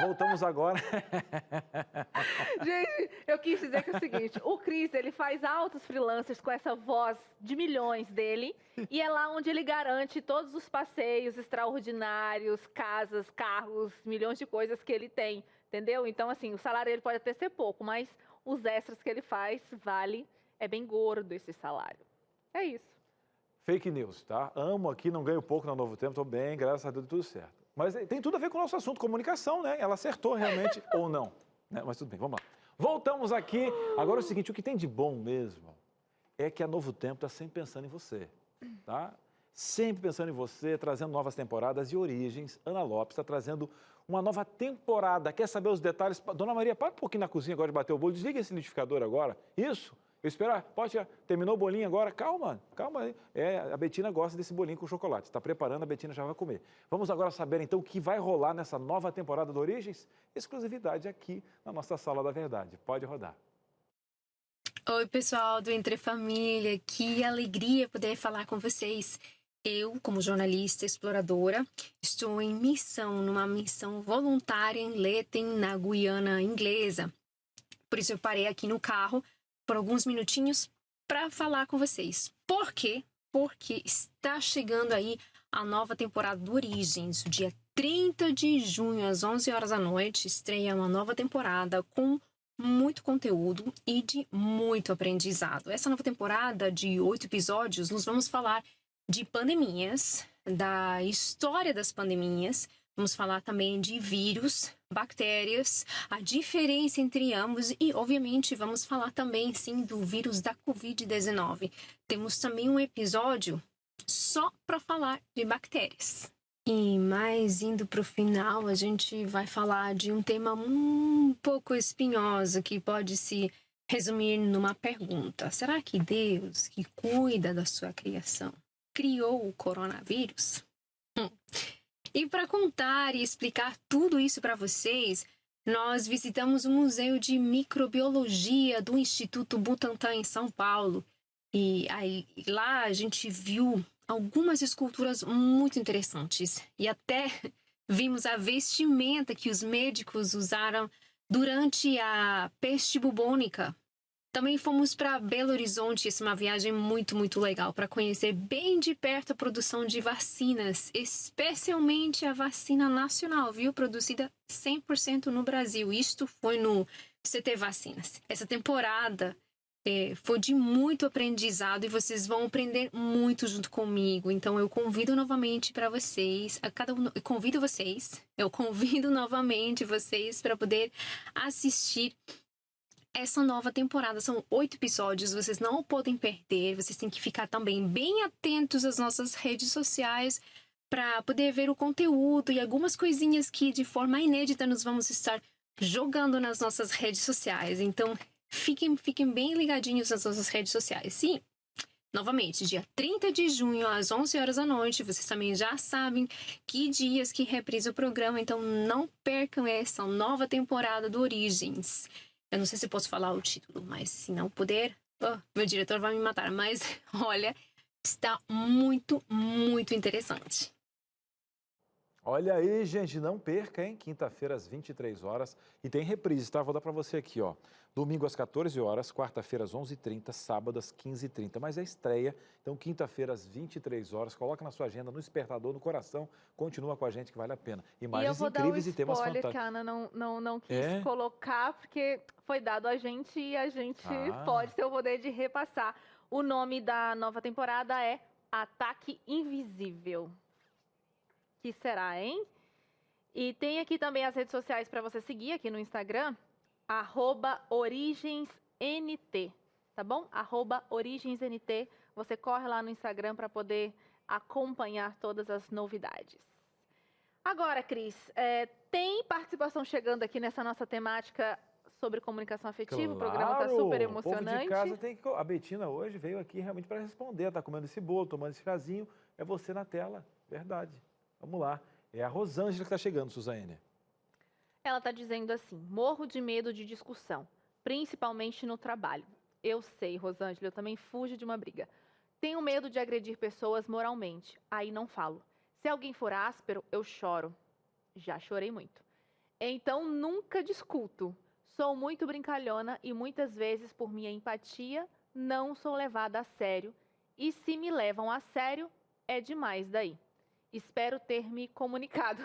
voltamos agora. Gente, eu quis dizer que é o seguinte, o Cris, ele faz altos freelancers com essa voz de milhões dele, e é lá onde ele garante todos os passeios extraordinários, casas, carros, milhões de coisas que ele tem, entendeu? Então, assim, o salário dele pode até ser pouco, mas os extras que ele faz, é bem gordo esse salário. É isso. Fake news, tá? Amo aqui, não ganho pouco na Novo Tempo, estou bem, graças a Deus, tudo certo. Mas tem tudo a ver com o nosso assunto, comunicação, né? Ela acertou realmente ou não, né? Mas tudo bem, vamos lá. Voltamos aqui. Agora é o seguinte, o que tem de bom mesmo é que a Novo Tempo está sempre pensando em você, tá? Sempre pensando em você, trazendo novas temporadas e origens. Ana Lopes está trazendo uma nova temporada. Quer saber os detalhes? Dona Maria, para um pouquinho na cozinha agora de bater o bolo. Desliga esse liquidificador agora. Isso. Eu esperar. Pode tirar. Terminou o bolinho agora? Calma, calma aí. A Betina gosta desse bolinho com chocolate. Está preparando, a Betina já vai comer. Vamos agora saber então o que vai rolar nessa nova temporada do Origens? Exclusividade aqui na nossa Sala da Verdade. Pode rodar. Oi, pessoal do Entre Família. Que alegria poder falar com vocês. Eu, como jornalista exploradora, estou em numa missão voluntária em Leyton, na Guiana Inglesa. Por isso eu parei aqui no carro por alguns minutinhos para falar com vocês. Por quê? Porque está chegando aí a nova temporada do Origens. Dia 30 de junho, às 11 horas da noite, estreia uma nova temporada com muito conteúdo e de muito aprendizado. Essa nova temporada de 8 episódios, nós vamos falar de pandemias, da história das pandemias, vamos falar também de vírus, bactérias, a diferença entre ambos e, obviamente, vamos falar também, sim, do vírus da Covid-19. Temos também um episódio só para falar de bactérias. E mais indo para o final, a gente vai falar de um tema um pouco espinhoso que pode se resumir numa pergunta. Será que Deus, que cuida da sua criação, criou o coronavírus? E para contar e explicar tudo isso para vocês, nós visitamos o Museu de Microbiologia do Instituto Butantan, em São Paulo. E aí, lá a gente viu algumas esculturas muito interessantes. E até vimos a vestimenta que os médicos usaram durante a peste bubônica. Também fomos para Belo Horizonte, isso é uma viagem muito, muito legal, para conhecer bem de perto a produção de vacinas, especialmente a vacina nacional, viu? Produzida 100% no Brasil. Isto foi no CT Vacinas. Essa temporada foi de muito aprendizado e vocês vão aprender muito junto comigo. Então, eu convido novamente para vocês, eu convido novamente vocês para poder assistir essa nova temporada. São 8 episódios, vocês não podem perder. Vocês têm que ficar também bem atentos às nossas redes sociais para poder ver o conteúdo e algumas coisinhas que de forma inédita nós vamos estar jogando nas nossas redes sociais. Então, fiquem bem ligadinhos nas nossas redes sociais. Sim, novamente, dia 30 de junho, às 11 horas da noite. Vocês também já sabem que dias que reprisa o programa. Então, não percam essa nova temporada do Origens. Eu não sei se posso falar o título, mas se não puder, meu diretor vai me matar. Mas, olha, está muito, muito interessante. Olha aí, gente, não perca, hein? Quinta-feira às 23 horas. E tem reprise, tá? Vou dar para você aqui, ó. Domingo às 14 horas, quarta-feira às 11h30, sábado às 15h30. Mas é estreia, então quinta-feira às 23 horas. Coloca na sua agenda, no despertador, no coração. Continua com a gente que vale a pena. Imagens incríveis e temas fantásticos. Que a Ana não quis colocar, porque foi dado a gente e a gente pode ter o poder de repassar. O nome da nova temporada é Ataque Invisível. Que será, hein? E tem aqui também as redes sociais para você seguir aqui no Instagram, @origensnt, tá bom? @origensnt. Você corre lá no Instagram para poder acompanhar todas as novidades. Agora, Cris, tem participação chegando aqui nessa nossa temática sobre comunicação afetiva. Claro, o programa está super emocionante. O povo de casa tem que... A Betina hoje veio aqui realmente para responder. Tá comendo esse bolo, tomando esse chazinho. É você na tela, verdade. Vamos lá. É a Rosângela que está chegando, Suzane. Ela está dizendo assim: morro de medo de discussão, principalmente no trabalho. Eu sei, Rosângela, eu também fujo de uma briga. Tenho medo de agredir pessoas moralmente, aí não falo. Se alguém for áspero, eu choro. Já chorei muito. Então nunca discuto. Sou muito brincalhona e muitas vezes, por minha empatia, não sou levada a sério. E se me levam a sério, é demais daí. Espero ter me comunicado.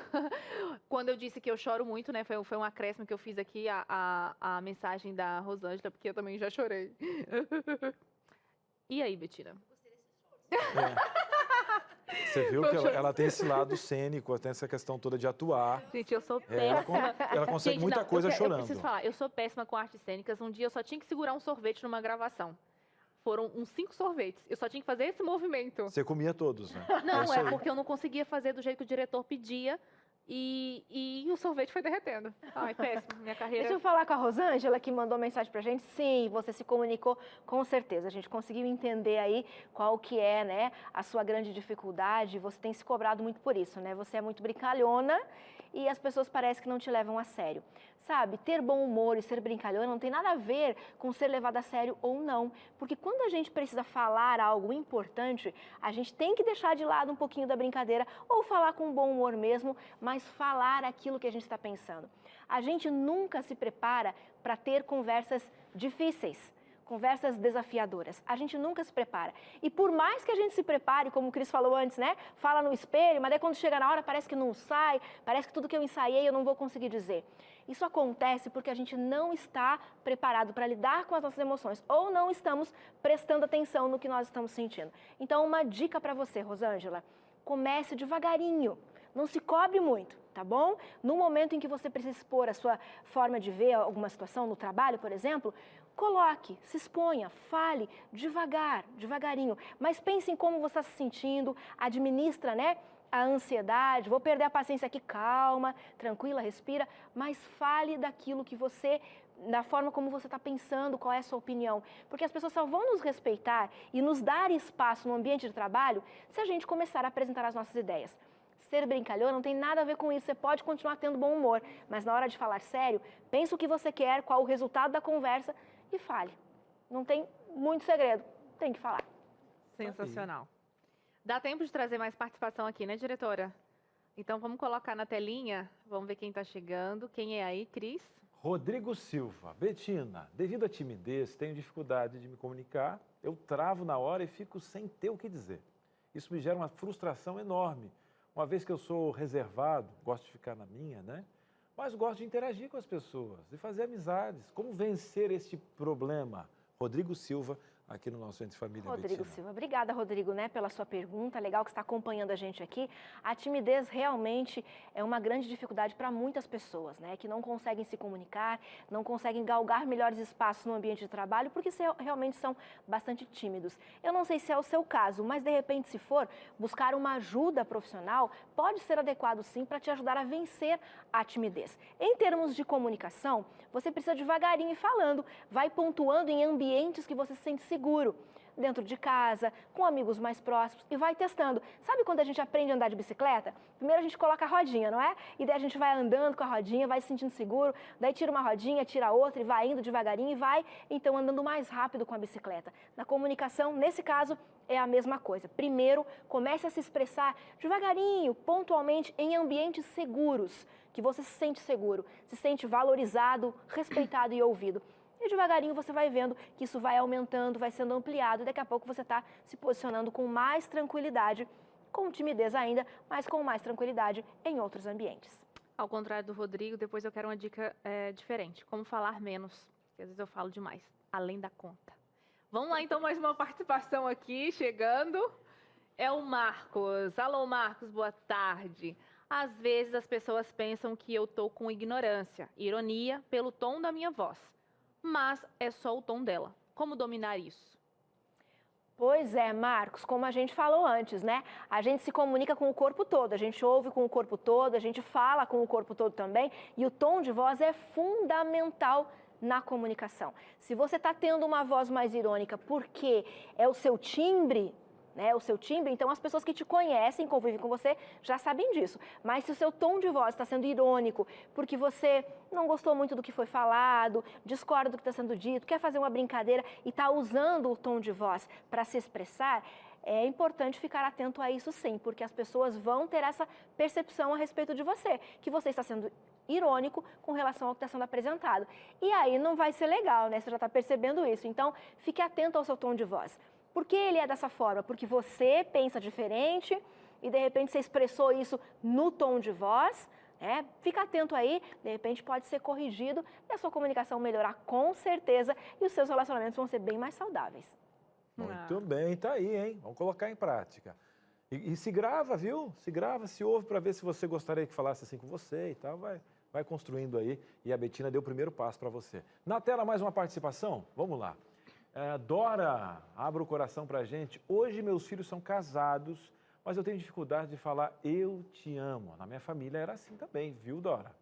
Quando eu disse que eu choro muito, né? Foi um acréscimo que eu fiz aqui a mensagem da Rosângela, porque eu também já chorei. E aí, Betina? Você viu que ela tem esse lado cênico, tem essa questão toda de atuar. Gente, eu sou péssima. Ela consegue muita coisa chorando. Eu preciso falar, eu sou péssima com artes cênicas. Um dia eu só tinha que segurar um sorvete numa gravação. Foram uns 5 sorvetes. Eu só tinha que fazer esse movimento. Você comia todos, né? Não, é porque eu não conseguia fazer do jeito que o diretor pedia. E o sorvete foi derretendo. Ai, péssimo, minha carreira... Deixa eu falar com a Rosângela, que mandou mensagem pra gente. Sim, você se comunicou com certeza. A gente conseguiu entender aí qual que é, né, a sua grande dificuldade. Você tem se cobrado muito por isso, né? Você é muito brincalhona e as pessoas parecem que não te levam a sério. Sabe, ter bom humor e ser brincalhona não tem nada a ver com ser levado a sério ou não. Porque quando a gente precisa falar algo importante, a gente tem que deixar de lado um pouquinho da brincadeira ou falar com bom humor mesmo, mas falar aquilo que a gente está pensando. A gente nunca se prepara para ter conversas difíceis, conversas desafiadoras. A gente nunca se prepara. E por mais que a gente se prepare, como o Cris falou antes, né? Fala no espelho, mas daí quando chega na hora parece que não sai, parece que tudo que eu ensaiei eu não vou conseguir dizer. Isso acontece porque a gente não está preparado para lidar com as nossas emoções ou não estamos prestando atenção no que nós estamos sentindo. Então, uma dica para você, Rosângela, comece devagarinho. Não se cobre muito, tá bom? No momento em que você precisa expor a sua forma de ver alguma situação no trabalho, por exemplo, coloque, se exponha, fale devagar, devagarinho. Mas pense em como você está se sentindo, administra, né, a ansiedade. Vou perder a paciência aqui, calma, tranquila, respira. Mas fale daquilo que você, da forma como você está pensando, qual é a sua opinião. Porque as pessoas só vão nos respeitar e nos dar espaço no ambiente de trabalho se a gente começar a apresentar as nossas ideias. Ser brincalhão não tem nada a ver com isso, você pode continuar tendo bom humor, mas na hora de falar sério, pense o que você quer, qual o resultado da conversa e fale. Não tem muito segredo, tem que falar. Sensacional. Dá tempo de trazer mais participação aqui, né, diretora? Então vamos colocar na telinha, vamos ver quem está chegando. Quem é aí, Cris? Rodrigo Silva, Betina, devido à timidez, tenho dificuldade de me comunicar, eu travo na hora e fico sem ter o que dizer. Isso me gera uma frustração enorme, uma vez que eu sou reservado, gosto de ficar na minha, né? Mas gosto de interagir com as pessoas, de fazer amizades. Como vencer este problema? Rodrigo Silva, aqui no nosso Entre Família, Rodrigo Betina. Silva, obrigada, Rodrigo, né, pela sua pergunta. Legal que você está acompanhando a gente aqui. A timidez realmente é uma grande dificuldade para muitas pessoas, né, que não conseguem se comunicar, não conseguem galgar melhores espaços no ambiente de trabalho, porque realmente são bastante tímidos. Eu não sei se é o seu caso, mas de repente, se for, buscar uma ajuda profissional pode ser adequado sim para te ajudar a vencer a timidez. Em termos de comunicação, você precisa devagarinho ir falando, vai pontuando em ambientes que você se sente seguro, dentro de casa, com amigos mais próximos e vai testando. Sabe quando a gente aprende a andar de bicicleta? Primeiro a gente coloca a rodinha, não é? E daí a gente vai andando com a rodinha, vai se sentindo seguro, daí tira uma rodinha, tira outra e vai indo devagarinho e vai, então, andando mais rápido com a bicicleta. Na comunicação, nesse caso, é a mesma coisa. Primeiro, comece a se expressar devagarinho, pontualmente, em ambientes seguros, que você se sente seguro, se sente valorizado, respeitado e ouvido. E devagarinho você vai vendo que isso vai aumentando, vai sendo ampliado e daqui a pouco você está se posicionando com mais tranquilidade, com timidez ainda, mas com mais tranquilidade em outros ambientes. Ao contrário do Rodrigo, depois eu quero uma dica diferente. Como falar menos, porque às vezes eu falo demais, além da conta. Vamos lá então, mais uma participação aqui, chegando. É o Marcos. Alô, Marcos, boa tarde. Às vezes as pessoas pensam que eu tô com ignorância, ironia, pelo tom da minha voz. Mas é só o tom dela. Como dominar isso? Pois é, Marcos, como a gente falou antes, né? A gente se comunica com o corpo todo, a gente ouve com o corpo todo, a gente fala com o corpo todo também, e o tom de voz é fundamental na comunicação. Se você está tendo uma voz mais irônica porque é o seu timbre, né, o seu timbre, então as pessoas que te conhecem, convivem com você, já sabem disso. Mas se o seu tom de voz está sendo irônico, porque você não gostou muito do que foi falado, discorda do que está sendo dito, quer fazer uma brincadeira e está usando o tom de voz para se expressar, é importante ficar atento a isso sim, porque as pessoas vão ter essa percepção a respeito de você, que você está sendo irônico com relação ao que está sendo apresentado. E aí não vai ser legal, né? Você já está percebendo isso. Então, fique atento ao seu tom de voz. Por que ele é dessa forma? Porque você pensa diferente e, de repente, você expressou isso no tom de voz, né? Fica atento aí, de repente pode ser corrigido e a sua comunicação melhorar com certeza e os seus relacionamentos vão ser bem mais saudáveis. Muito bem, tá aí, hein? Vamos colocar em prática. E se grava, viu? Se grava, se ouve para ver se você gostaria que falasse assim com você e tal. Vai construindo aí e a Betina deu o primeiro passo para você. Na tela, mais uma participação? Vamos lá. Dora, abra o coração pra gente. Hoje meus filhos são casados, mas eu tenho dificuldade de falar eu te amo. Na minha família era assim também, viu, Dora?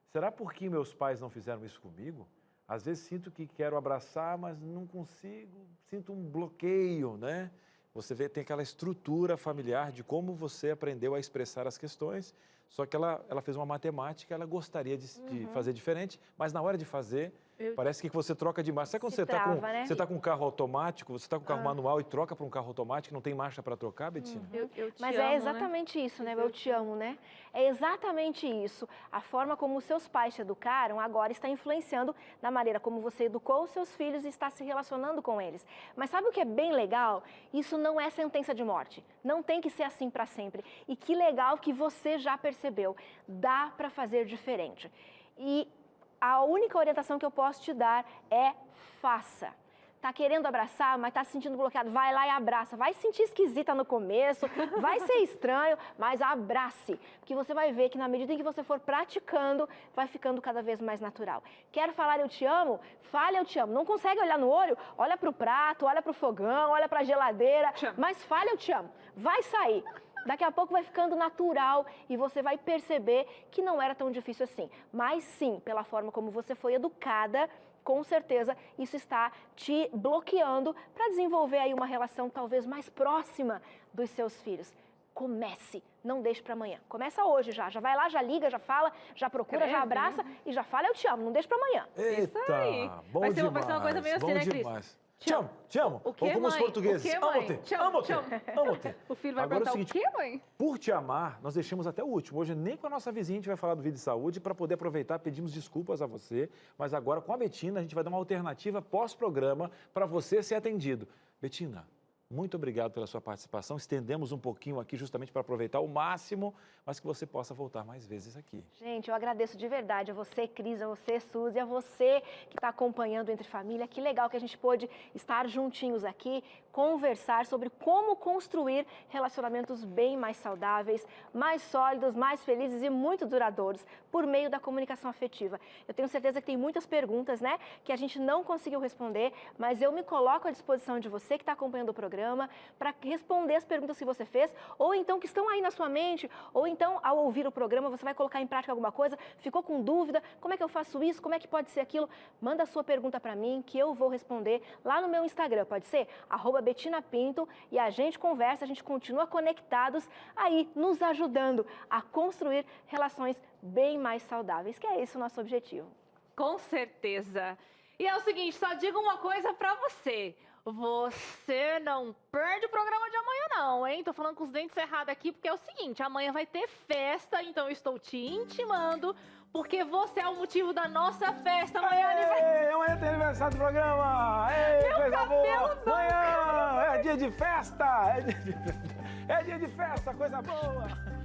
Será porque meus pais não fizeram isso comigo? Às vezes sinto que quero abraçar, mas não consigo, sinto um bloqueio, né? Você vê, tem aquela estrutura familiar de como você aprendeu a expressar as questões, só que ela fez uma matemática, ela gostaria de fazer diferente, mas na hora de fazer, parece que você troca de marcha. Sabe quando você está com um carro automático, você está com um carro manual e troca para um carro automático, não tem marcha para trocar, Betina? Mas é exatamente isso, né? Eu te amo, né? É exatamente isso. A forma como os seus pais te educaram agora está influenciando na maneira como você educou os seus filhos e está se relacionando com eles. Mas sabe o que é bem legal? Isso não é sentença de morte. Não tem que ser assim para sempre. E que legal que você já percebeu. Dá para fazer diferente. E a única orientação que eu posso te dar é faça. Tá querendo abraçar, mas tá se sentindo bloqueado, vai lá e abraça. Vai se sentir esquisita no começo, vai ser estranho, mas abrace. Porque você vai ver que na medida em que você for praticando, vai ficando cada vez mais natural. Quer falar eu te amo? Fale eu te amo. Não consegue olhar no olho? Olha pro prato, olha pro fogão, olha pra geladeira, mas fale eu te amo. Vai sair. Daqui a pouco vai ficando natural e você vai perceber que não era tão difícil assim. Mas sim, pela forma como você foi educada, com certeza isso está te bloqueando para desenvolver aí uma relação talvez mais próxima dos seus filhos. Comece, não deixe para amanhã. Começa hoje já vai lá, já liga, já fala, já procura, já abraça e já fala eu te amo, não deixe para amanhã. Eita, isso aí. Bom vai ser demais, uma coisa meio assim, né, Cris? Te amo, te amo. O quê, Ou como os mãe? portugueses, O quê, mãe? amo-te, Te amo, amo-te, te amo. amo-te. O filho vai Agora é o perguntar seguinte, o quê, mãe? Por te amar, nós deixamos até o último. Hoje nem com a nossa vizinha a gente vai falar do Vida e Saúde. Para poder aproveitar, pedimos desculpas a você. Mas agora com a Betina, a gente vai dar uma alternativa pós-programa para você ser atendido. Betina, muito obrigado pela sua participação. Estendemos um pouquinho aqui justamente para aproveitar o máximo, mas que você possa voltar mais vezes aqui. Gente, eu agradeço de verdade a você, Cris, a você, Suzy, a você que está acompanhando Entre Família. Que legal que a gente pôde estar juntinhos aqui, conversar sobre como construir relacionamentos bem mais saudáveis, mais sólidos, mais felizes e muito duradouros por meio da comunicação afetiva. Eu tenho certeza que tem muitas perguntas, né, que a gente não conseguiu responder, mas eu me coloco à disposição de você que está acompanhando o programa para responder as perguntas que você fez, ou então que estão aí na sua mente, ou então ao ouvir o programa você vai colocar em prática alguma coisa, ficou com dúvida, como é que eu faço isso, como é que pode ser aquilo? Manda a sua pergunta para mim que eu vou responder lá no meu Instagram, pode ser? @Betina Pinto, e a gente conversa, a gente continua conectados aí, nos ajudando a construir relações bem mais saudáveis, que é esse o nosso objetivo. Com certeza. E é o seguinte, só digo uma coisa pra você. Você não perde o programa de amanhã não, hein? Tô falando com os dentes cerrados aqui, porque é o seguinte, amanhã vai ter festa, então eu estou te intimando, porque você é o motivo da nossa festa. Amanhã Amanhã tem aniversário do programa! Ei, Meu coisa cabelo boa! não, Amanhã é dia de festa! É dia de festa, coisa boa!